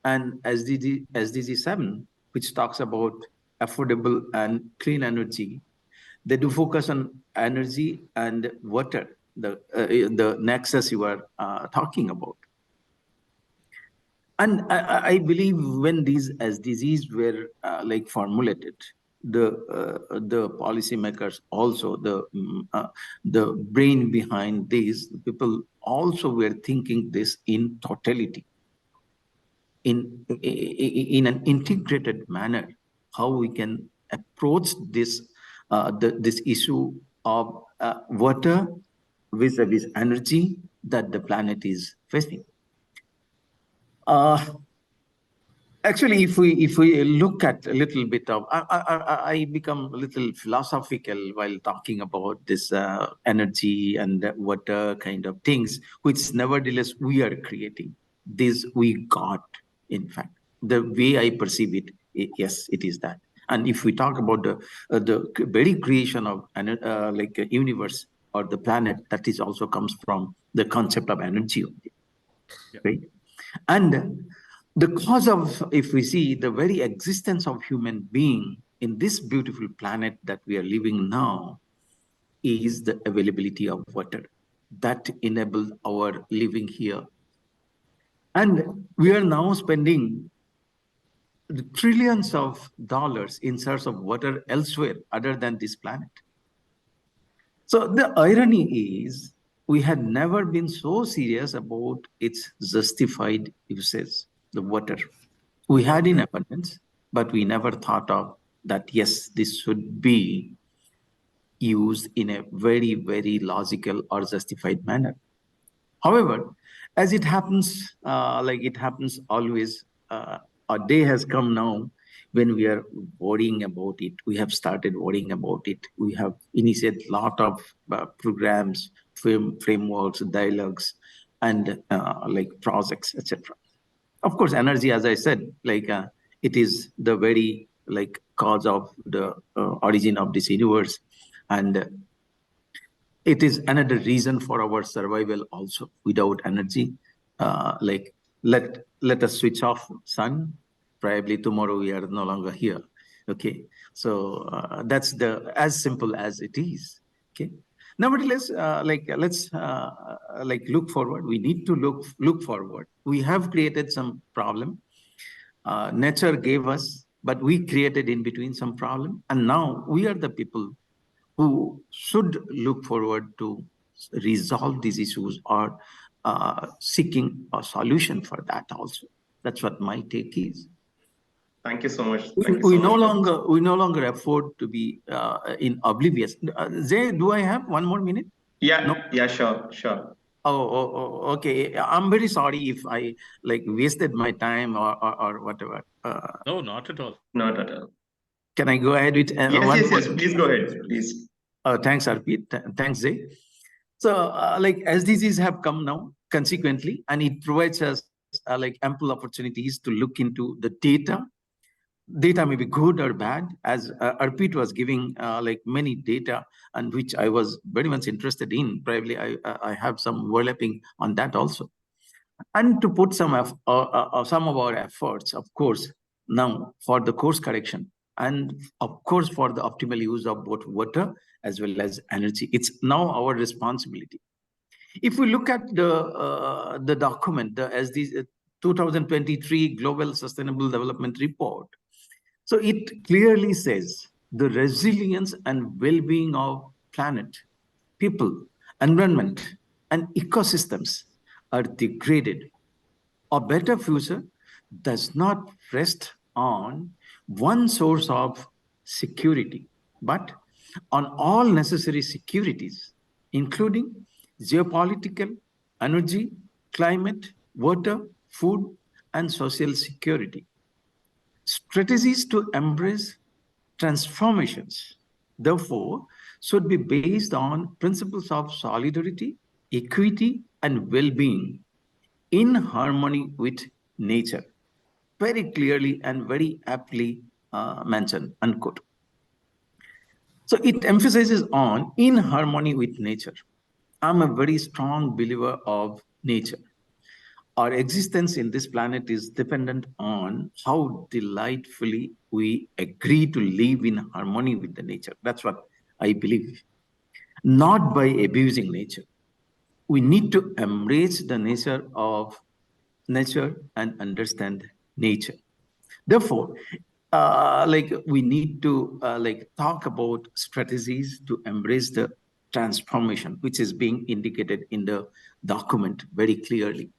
and SDG 7, which talks about affordable and clean energy, they do focus on energy and water, the nexus you are talking about. And I believe when these SDGs were like formulated, the policymakers also, the brain behind these people also were thinking this in totality, in an integrated manner, how we can approach this this issue of water vis-a-vis energy that the planet is facing. Actually, if we look at a little bit of, I become a little philosophical while talking about this energy and water kind of things, which nevertheless we are creating. This we got, in fact, the way I perceive it, yes, it is that. And if we talk about the very creation of like a universe or the planet, that is also comes from the concept of energy, right? And the cause of, if we see the very existence of human being in this beautiful planet that we are living now, is the availability of water that enables our living here. And we are now spending trillions of dollars in search of water elsewhere other than this planet. So the irony is, we had never been so serious about its justified usage, the water. We had in abundance, but we never thought of that, yes, this should be used in a very, very logical or justified manner. However, as it happens, like it happens always, a day has come now when we are worrying about it. We have started worrying about it. We have initiated a lot of programs, frameworks, dialogues, and like projects, etc. Of course, energy, as I said, like it is the very like cause of the origin of this universe, and it is another reason for our survival also. Without energy, like let us switch off sun, probably tomorrow we are no longer here. Okay, so that's the as simple as it is. Okay, nevertheless, like let's like look forward. We need to look forward. We have created some problem. Nature gave us, but we created in between some problem, and now we are the people who should look forward to resolve these issues or seeking a solution for that also. That's what my take is. Thank you so much. We, Thank you we so no much. longer we no longer afford to be in oblivious. Zay, do I have one more minute? Yeah, No? yeah, sure. Okay. I'm very sorry if I like wasted my time or whatever. No, not at all. Not at all. Can I go ahead with one more? Yes. Please go ahead, please. Thanks, Arpit. Thanks, Zay. So, like SDGs have come now, consequently, and it provides us like ample opportunities to look into the data. Data may be good or bad, as Arpit was giving like many data, and which I was very much interested in. Probably I have some overlapping on that also. And to put some of our efforts, of course, now for the course correction, and of course for the optimal use of both water as well as energy. It's now our responsibility. If we look at the document, the SDG 2023 Global Sustainable Development Report, so it clearly says the resilience and well-being of planet, people, environment, and ecosystems are degraded. A better future does not rest on one source of security, but on all necessary securities, including geopolitical, energy, climate, water, food, and social security. Strategies to embrace transformations, therefore, should be based on principles of solidarity, equity, and well-being in harmony with nature. Very clearly and very aptly mentioned, unquote. So it emphasizes on in harmony with nature. I'm a very strong believer of nature. Our existence in this planet is dependent on how delightfully we agree to live in harmony with the nature. That's what I believe. Not by abusing nature. We need to embrace the nature of nature and understand nature. Therefore, like we need to like talk about strategies to embrace the transformation, which is being indicated in the document very clearly.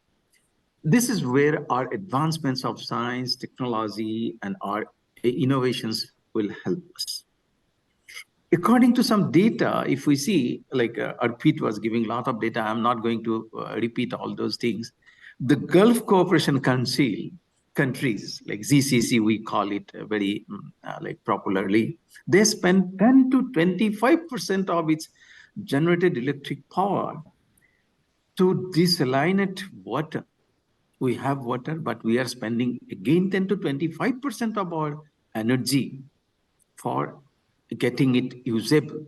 This is where our advancements of science, technology, and our innovations will help us. According to some data, if we see, like Arpit was giving a lot of data, I'm not going to repeat all those things. The Gulf Cooperation Council countries, like GCC, we call it very like popularly, they spend 10 to 25% of its generated electric power to desalinate water. We have water, but we are spending again 10 to 25% of our energy for getting it usable.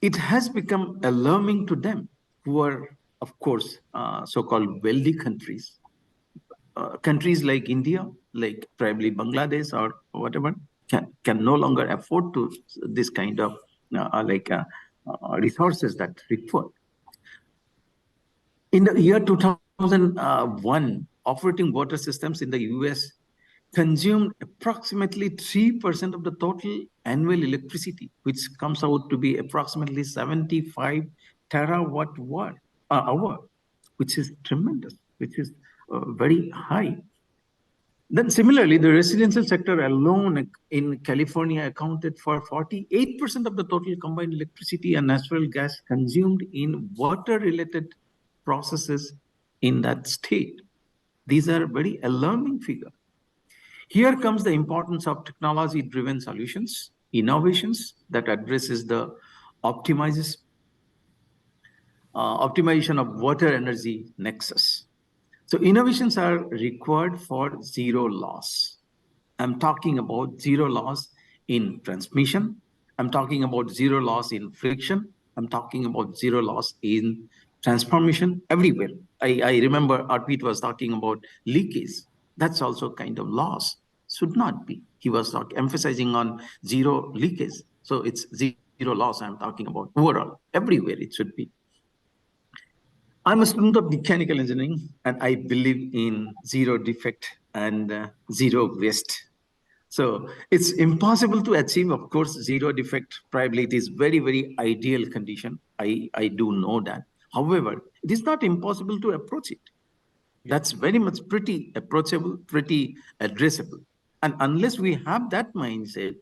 It has become alarming to them, who are, of course, so-called wealthy countries. Countries like India, like probably Bangladesh or whatever, can no longer afford to this kind of resources that required. In the year 2001, operating water systems in the US consumed approximately 3% of the total annual electricity, which comes out to be approximately 75 terawatt hour, which is tremendous, which is very high. Then similarly, the residential sector alone in California accounted for 48% of the total combined electricity and natural gas consumed in water-related processes in that state. These are very alarming figures. Here comes the importance of technology-driven solutions, innovations that addresses the optimizes optimization of water energy nexus. So innovations are required for zero loss. I'm talking about zero loss in transmission. I'm talking about zero loss in friction. I'm talking about zero loss in transformation everywhere. I remember Arpit was talking about leakage. That's also kind of loss. Should not be. He was not emphasizing on zero leakage. So it's zero loss I'm talking about overall. Everywhere it should be. I'm a student of mechanical engineering, and I believe in zero defect and zero waste. So it's impossible to achieve, of course, zero defect. Probably it is very, very ideal condition. I do know that. However, it is not impossible to approach it. That's very much pretty approachable, pretty addressable. And unless we have that mindset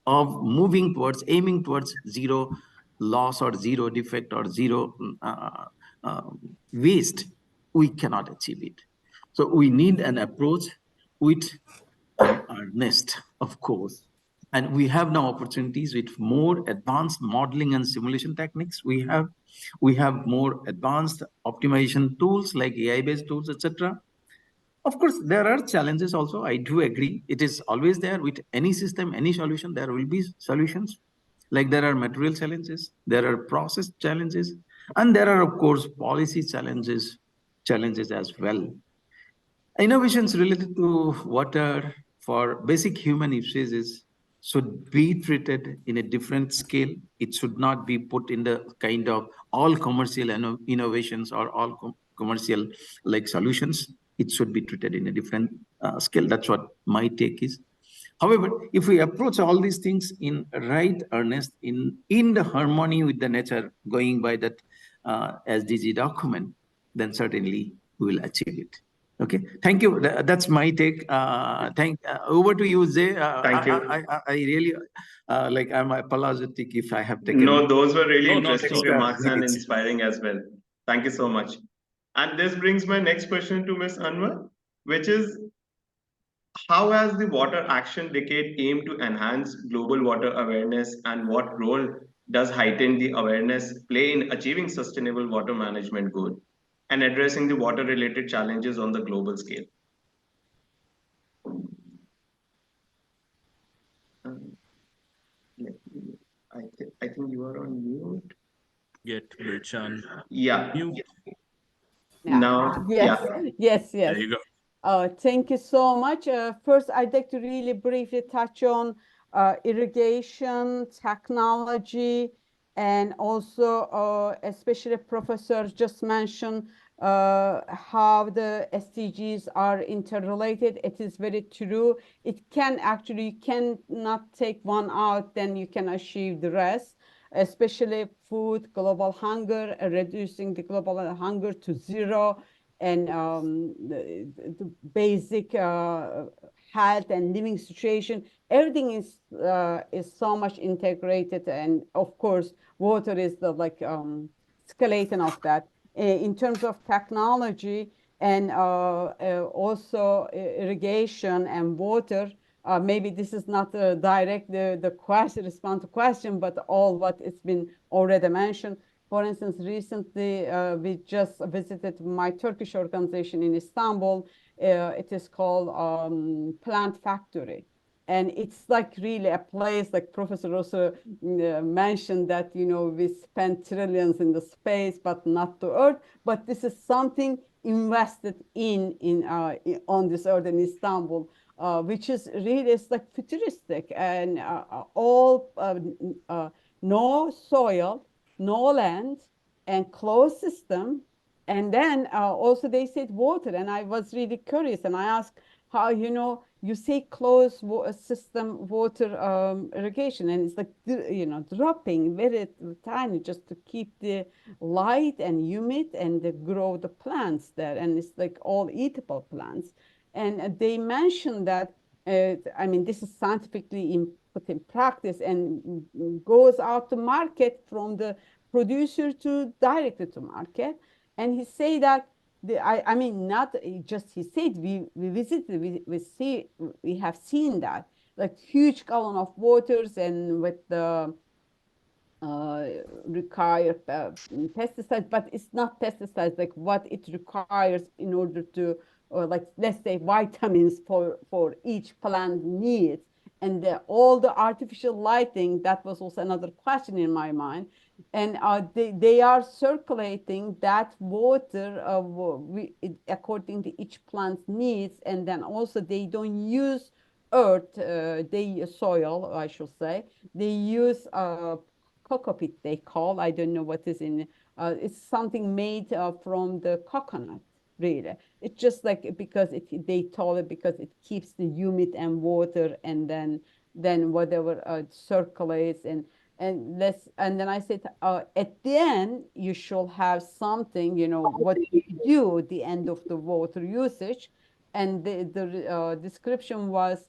of moving towards, aiming towards zero loss or zero defect or zero waste, we cannot achieve it. So we need an approach with an earnest, of course. And we have now opportunities with more advanced modeling and simulation techniques. We have more advanced optimization tools like AI-based tools, etc. Of course, there are challenges also. I do agree. It is always there with any system, any solution, there will be solutions. Like there are material challenges, there are process challenges, and there are, of course, policy challenges as well. Innovations related to water for basic human usages should be treated in a different scale. It should not be put in the kind of all commercial innovations or all commercial like solutions. It should be treated in a different scale. That's what my take is. However, if we approach all these things in right earnest, in the harmony with the nature, going by that SDG document, then certainly we will achieve it. Okay, thank you. That's my take. Over to you, Zay. Thank you. I really like. I'm apologetic if I have taken. No, those were really No, not at interesting all. remarks and minutes. inspiring as well. Thank you so much. And this brings my next question to Ms. Anwar, which is, how has the Water Action Decade aimed to enhance global water awareness, and what role does heightened the awareness play in achieving sustainable water management goal and addressing the water-related challenges on the global scale? I think you are on mute. Get Bilchan. Yeah. Mute. Now, Yes, yes, yes. There you go. Thank you so much. First, I'd like to really briefly touch on irrigation technology, and also especially Professor just mentioned how the SDGs are interrelated. It is very true. It can actually, you cannot take one out, then you can achieve the rest, especially food, global hunger, reducing the global hunger to zero, and the basic health and living situation. Everything is so much integrated, and of course, water is the skeleton of that. In terms of technology and also irrigation and water, maybe this is not direct the question response to question, but all what it's been already mentioned. For instance, recently we just visited my Turkish organization in Istanbul. It is called Plant Factory. And it's like really a place, like Professor also mentioned, that, you know, we spend trillions in the space, but not to Earth. But this is something invested on this Earth in Istanbul, which is really, it's like futuristic, and all no soil, no land, and closed system. And then also they said water, and I was really curious, and I asked how, you know, you say closed system water irrigation, and it's like, you know, dropping very tiny just to keep the light and humid and grow the plants there, and it's like all eatable plants. And they mentioned that, I mean, this is scientifically put in practice and goes out to market from the producer to directly to market. And he say that I mean, not just he said, we visited, we have seen that, like huge gallon of waters and with the require pesticides, but it's not pesticides like what it requires in order to, or like let's say vitamins for each plant needs, and all the artificial lighting, that was also another question in my mind. And they are circulating that water according to each plant's needs, and then also they don't use earth, they soil, I should say. They use cockpit, they call. I don't know what is in. It's something made from the coconut. Really, it's just like because they told it because it keeps the humid and water, and then whatever circulates and then I said at the end you should have something, what you do at the end of the water usage, and the description was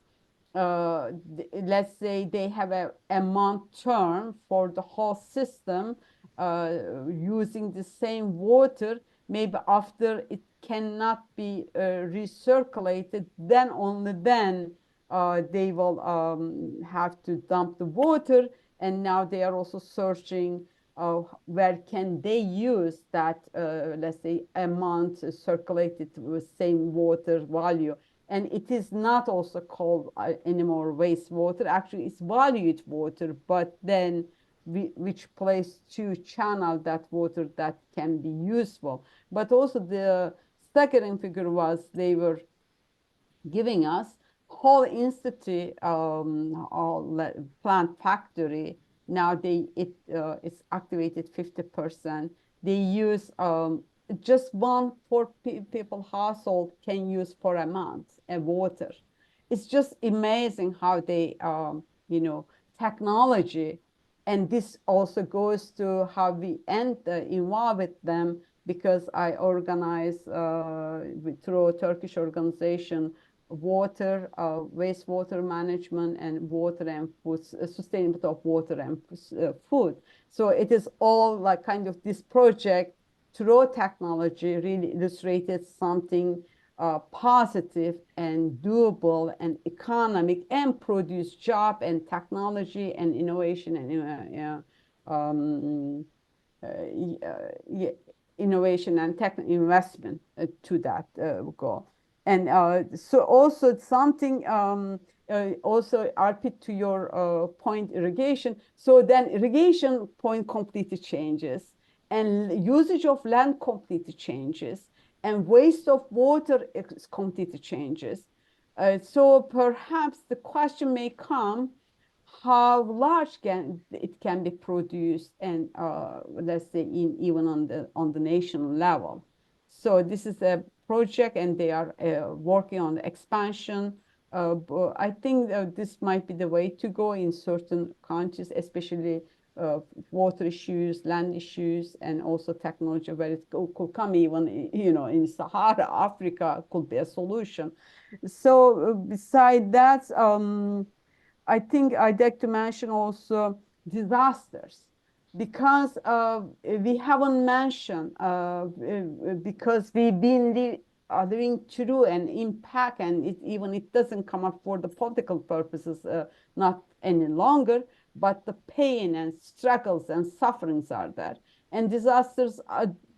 let's say they have a month term for the whole system using the same water. Maybe after it cannot be recirculated, then only then they will have to dump the water. And now they are also searching where can they use that, let's say, amount circulated with same water value. And it is not also called anymore wastewater. Actually, it's valued water, but then which place to channel that water that can be useful. But also the staggering figure was they were giving us whole institute plant factory. Now it's activated 50%. They use just one for people household can use for a month water. It's just amazing how they technology, and this also goes to how we involve with them, because I organize through a Turkish organization water, wastewater management, and water and food, sustainability of water and food. So it is all like kind of this project through technology really illustrated something positive and doable and economic and produce job and technology and innovation and innovation and tech investment to that goal. And so also it's something also RP to your point irrigation. So then irrigation point completely changes, and usage of land completely changes, and waste of water completely changes. So perhaps the question may come, how large it can be produced, and let's say even on the national level. So this is a project, and they are working on the expansion. But I think this might be the way to go in certain countries, especially water issues, land issues, and also technology where it could come even, in Sahara, Africa could be a solution. So beside that, I think I'd like to mention also disasters, because we haven't mentioned, because we've been living through an impact, and it doesn't come up for the political purposes, not any longer, but the pain and struggles and sufferings are there. And disasters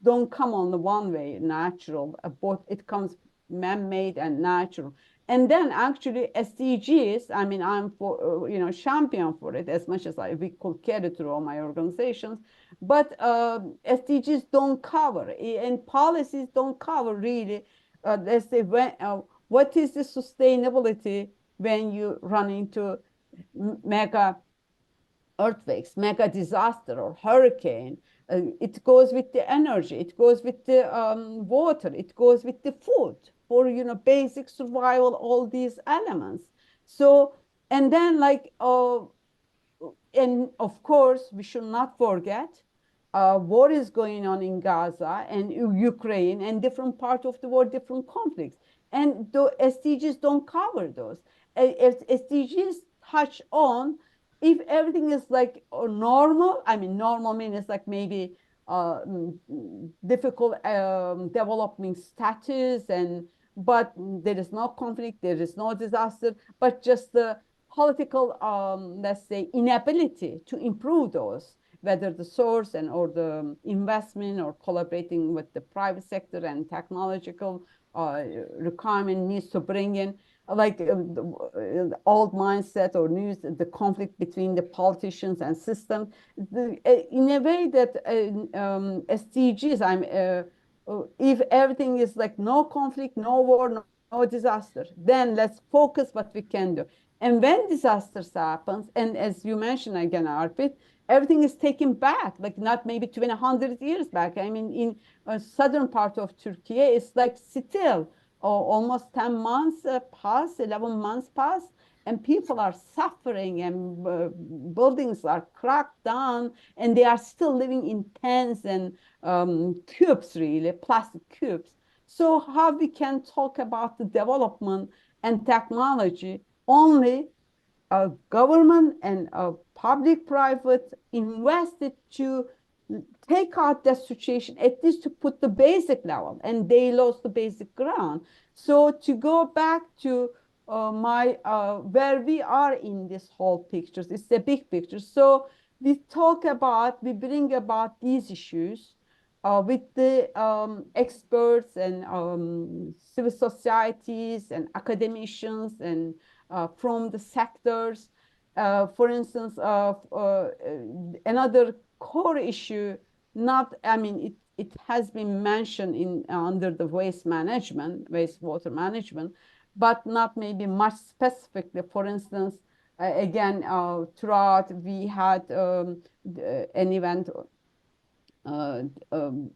don't come on the one way, natural, both it comes man-made and natural. And then actually SDGs, I mean, I'm for, champion for it as much as we could carry through all my organizations, but SDGs don't cover, and policies don't cover really, let's say, what is the sustainability when you run into mega earthquakes, mega disaster or hurricane. It goes with the energy, it goes with the water, it goes with the food for basic survival, all these elements. So, and then and of course we should not forget war is going on in Gaza and Ukraine and different parts of the world, different conflicts. And the SDGs don't cover those. If SDGs touch on, if everything is like normal, I mean, normal means like maybe difficult developing status, and but there is no conflict, there is no disaster, but just the political, let's say, inability to improve those, whether the source and or the investment or collaborating with the private sector and technological requirement needs to bring in like the old mindset or news, the conflict between the politicians and system, in a way that SDGs, if everything is like no conflict, no war, no disaster, then let's focus what we can do. And when disasters happens, and as you mentioned again, Arpit, everything is taken back, like not maybe 200 years back. I mean, in southern part of Turkey, it's like still almost 10 months pass, 11 months pass, and people are suffering, and buildings are cracked down, and they are still living in tents and cubes, really, plastic cubes. So how we can talk about the development and technology only government and public-private invested to take out that situation, at least to put the basic level, and they lost the basic ground. So to go back to my where we are in this whole pictures, it's a big picture. So we bring about these issues with the experts and civil societies and academicians and from the sectors. For instance, another core issue, not, I mean, it has been mentioned in under the wastewater management, but not maybe much specifically. For instance, again, throughout we had an event uh, um,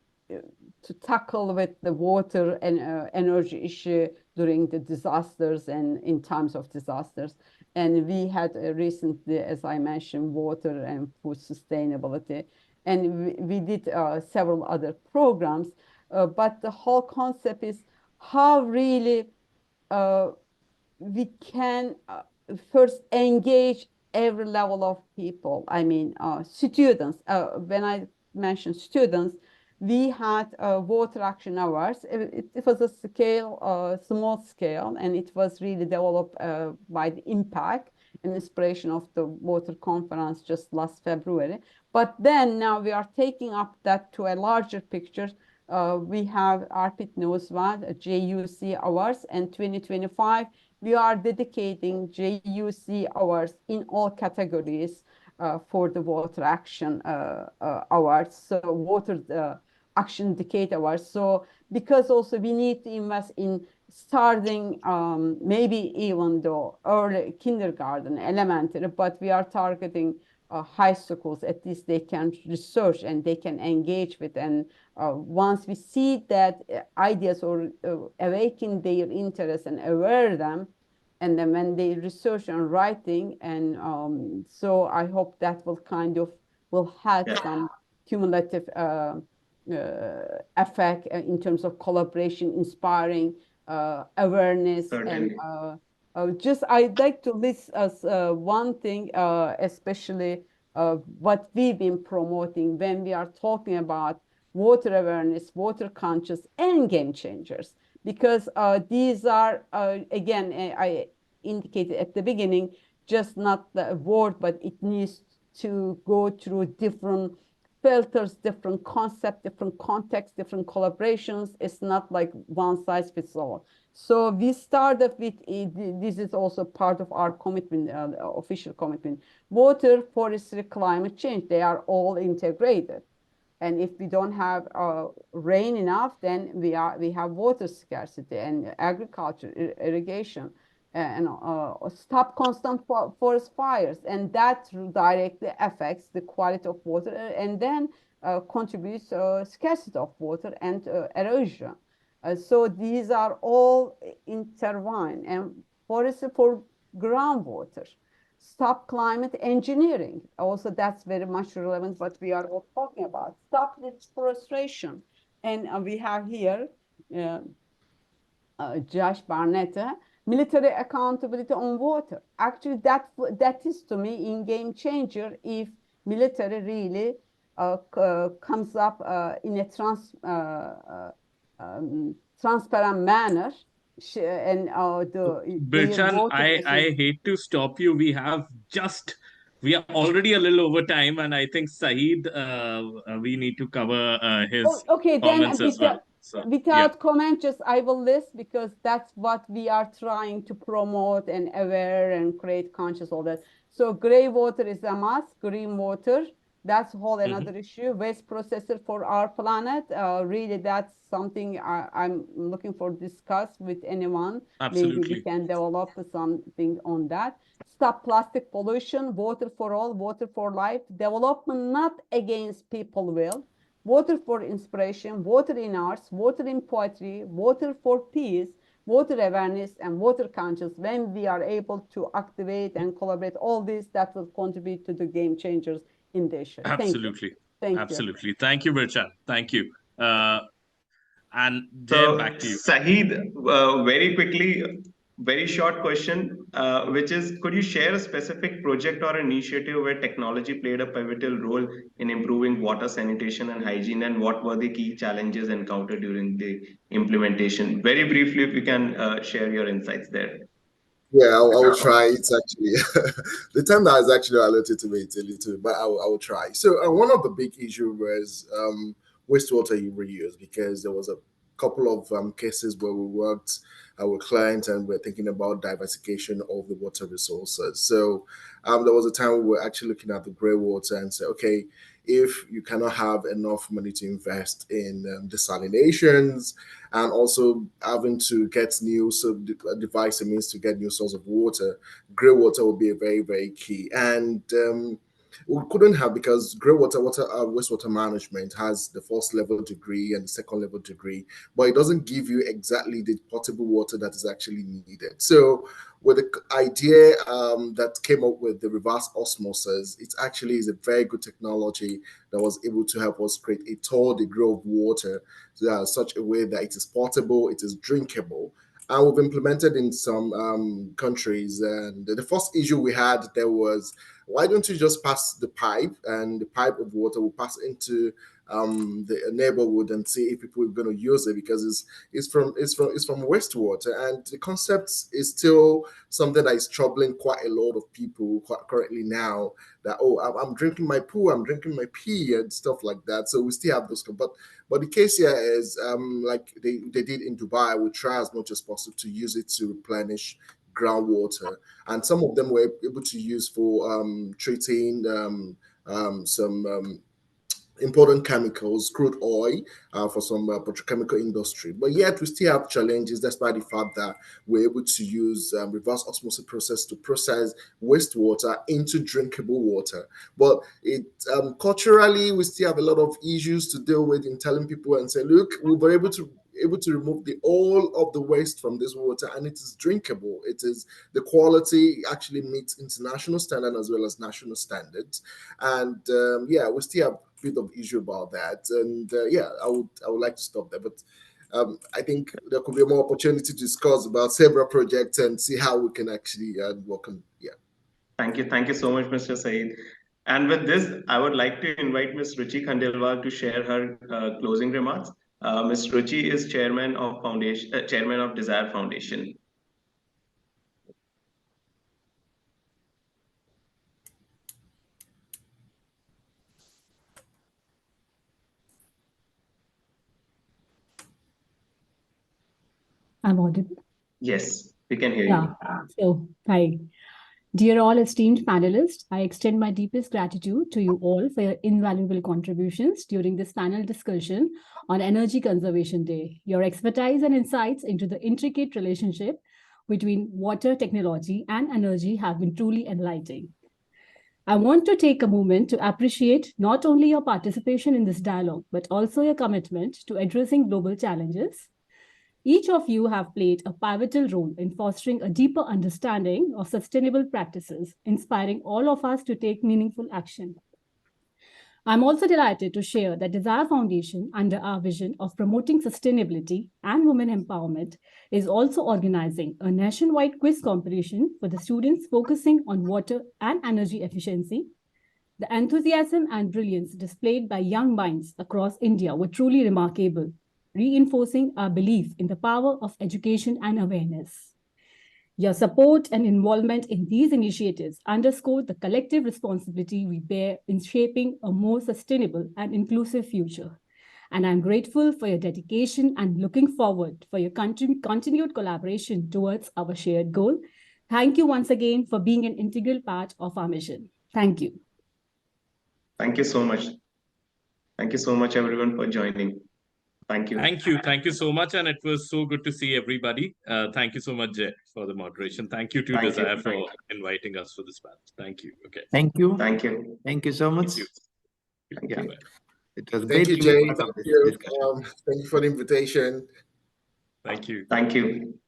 to tackle with the water and energy issue during the disasters and in times of disasters. And we had recently, as I mentioned, water and food sustainability. And we did several other programs. But the whole concept is how really we can first engage every level of people. I mean, students. When I mentioned students, we had water action hours. It was a small scale, and it was really developed by the impact and inspiration of the water conference just last February. But then now we are taking up that to a larger picture. We have Arpit knows what, JUC hours, and 2025 we are dedicating JUC hours in all categories for the water action awards. So water action decade awards. So because also we need to invest in starting maybe even though early kindergarten, elementary, but we are targeting high schools. At least they can research and they can engage with. And once we see that ideas or awaken their interest and aware them, and then when they research and writing, and so I hope that will kind of will have some cumulative effect in terms of collaboration, inspiring awareness. Certainly. And just I'd like to list as one thing, especially what we've been promoting when we are talking about water awareness, water conscious, and game changers. Because these are, again, I indicated at the beginning, just not the word, but it needs to go through different filters, different concepts, different contexts, different collaborations. It's not like one size fits all. So we started with, this is also part of our commitment, official commitment, water, forestry, climate change, they are all integrated. And if we don't have rain enough, then we have water scarcity, and agriculture, irrigation, and stop constant forest fires, and that directly affects the quality of water, and then contributes scarcity of water and erosion. So these are all intertwined, and forestry for groundwater. Stop climate engineering. Also, that's very much relevant what we are all talking about. Stop deforestation. And we have here Josh Barnett, military accountability on water. Actually, that is to me in game changer if military really comes up in a transparent manner, and their Birchan, water I hate to stop you. We are already a little over time, and I think Saeed, we need to cover his Okay, then comments as well. So, yeah. without comment, just I will list because that's what we are trying to promote and aware and create conscious all that. So gray water is a must, green water, that's whole another issue. Waste processor for our planet, really that's something I'm looking for discuss with anyone. Maybe we Absolutely. can develop something on that. Stop plastic pollution, water for all, water for life, development not against people will. Water for inspiration, water in arts, water in poetry, water for peace, water awareness, and water conscious. When we are able to activate and collaborate all this, that will contribute to the game changers in the issue. Absolutely. Thank you. Absolutely. Thank you, Birchan. Thank you. And Jay, So, back to you. Sahid, very quickly, very short question, which is, could you share a specific project or initiative where technology played a pivotal role in improving water sanitation and hygiene, and what were the key challenges encountered during the implementation? Very briefly, if you can share your insights there. Yeah, I will try. It's actually the time that is actually allotted to me. It's a little, but I will try. So one of the big issues was wastewater reuse, because there was a couple of cases where we worked with clients and we're thinking about diversification of the water resources. So there was a time we were actually looking at the gray water and say, okay, if you cannot have enough money to invest in desalinations and also having to get new device means to get new source of water, gray water will be a very, very key. And we couldn't have, because gray water wastewater management has the first level degree and the second level degree, but it doesn't give you exactly the potable water that is actually needed. So with the idea that came up with the reverse osmosis, it actually is a very good technology that was able to help us create a tall degree of water, such a way that it is portable, it is drinkable. And we've implemented in some countries. And the first issue we had there was, why don't you just pass the pipe, and the pipe of water will pass into the neighborhood and see if people are going to use it, because it's from wastewater. And the concept is still something that is troubling quite a lot of people currently now, that, oh, I'm drinking my poo, I'm drinking my pee and stuff like that. So we still have those, but the case here is like they did in Dubai, we try as much as possible to use it to replenish groundwater, and some of them were able to use for treating some important chemicals, crude oil, for some petrochemical industry. But yet we still have challenges, despite the fact that we're able to use reverse osmosis process to process wastewater into drinkable water. But it culturally, we still have a lot of issues to deal with in telling people and say, look, we were able to remove all of the waste from this water, and it is drinkable. It is, the quality actually meets international standard as well as national standards. And yeah, we still have a bit of issue about that. And yeah, I would like to stop there, but I think there could be more opportunity to discuss about several projects and see how we can actually work on. Yeah. Thank you so much, Mr. Saeed. And with this, I would like to invite Ms. Ruchi Khandelwal to share her closing remarks. Ms. Ruchi is chairman of Desire Foundation. I'm audible? Yes, we can hear Yeah. you. So, hi. Dear all esteemed panelists, I extend my deepest gratitude to you all for your invaluable contributions during this panel discussion on Energy Conservation Day. Your expertise and insights into the intricate relationship between water technology and energy have been truly enlightening. I want to take a moment to appreciate not only your participation in this dialogue, but also your commitment to addressing global challenges. Each of you have played a pivotal role in fostering a deeper understanding of sustainable practices, inspiring all of us to take meaningful action. I'm also delighted to share that Desire Foundation, under our vision of promoting sustainability and women empowerment, is also organizing a nationwide quiz competition for the students focusing on water and energy efficiency. The enthusiasm and brilliance displayed by young minds across India were truly remarkable, reinforcing our belief in the power of education and awareness. Your support and involvement in these initiatives underscore the collective responsibility we bear in shaping a more sustainable and inclusive future. And I'm grateful for your dedication and looking forward for your continued collaboration towards our shared goal. Thank you once again for being an integral part of our mission. Thank you. Thank you so much. Thank you so much, everyone, for joining. Thank you. Thank you so much, and it was so good to see everybody. Thank you so much, Jay, for the moderation. Thank you to Desire for inviting us for this panel. Thank you. Okay. Thank you. Thank you. Thank you so much. Thank you. It was Thank great you, to be Jay. part of Thank this you. discussion. Thank you for the invitation. Thank you. Thank you.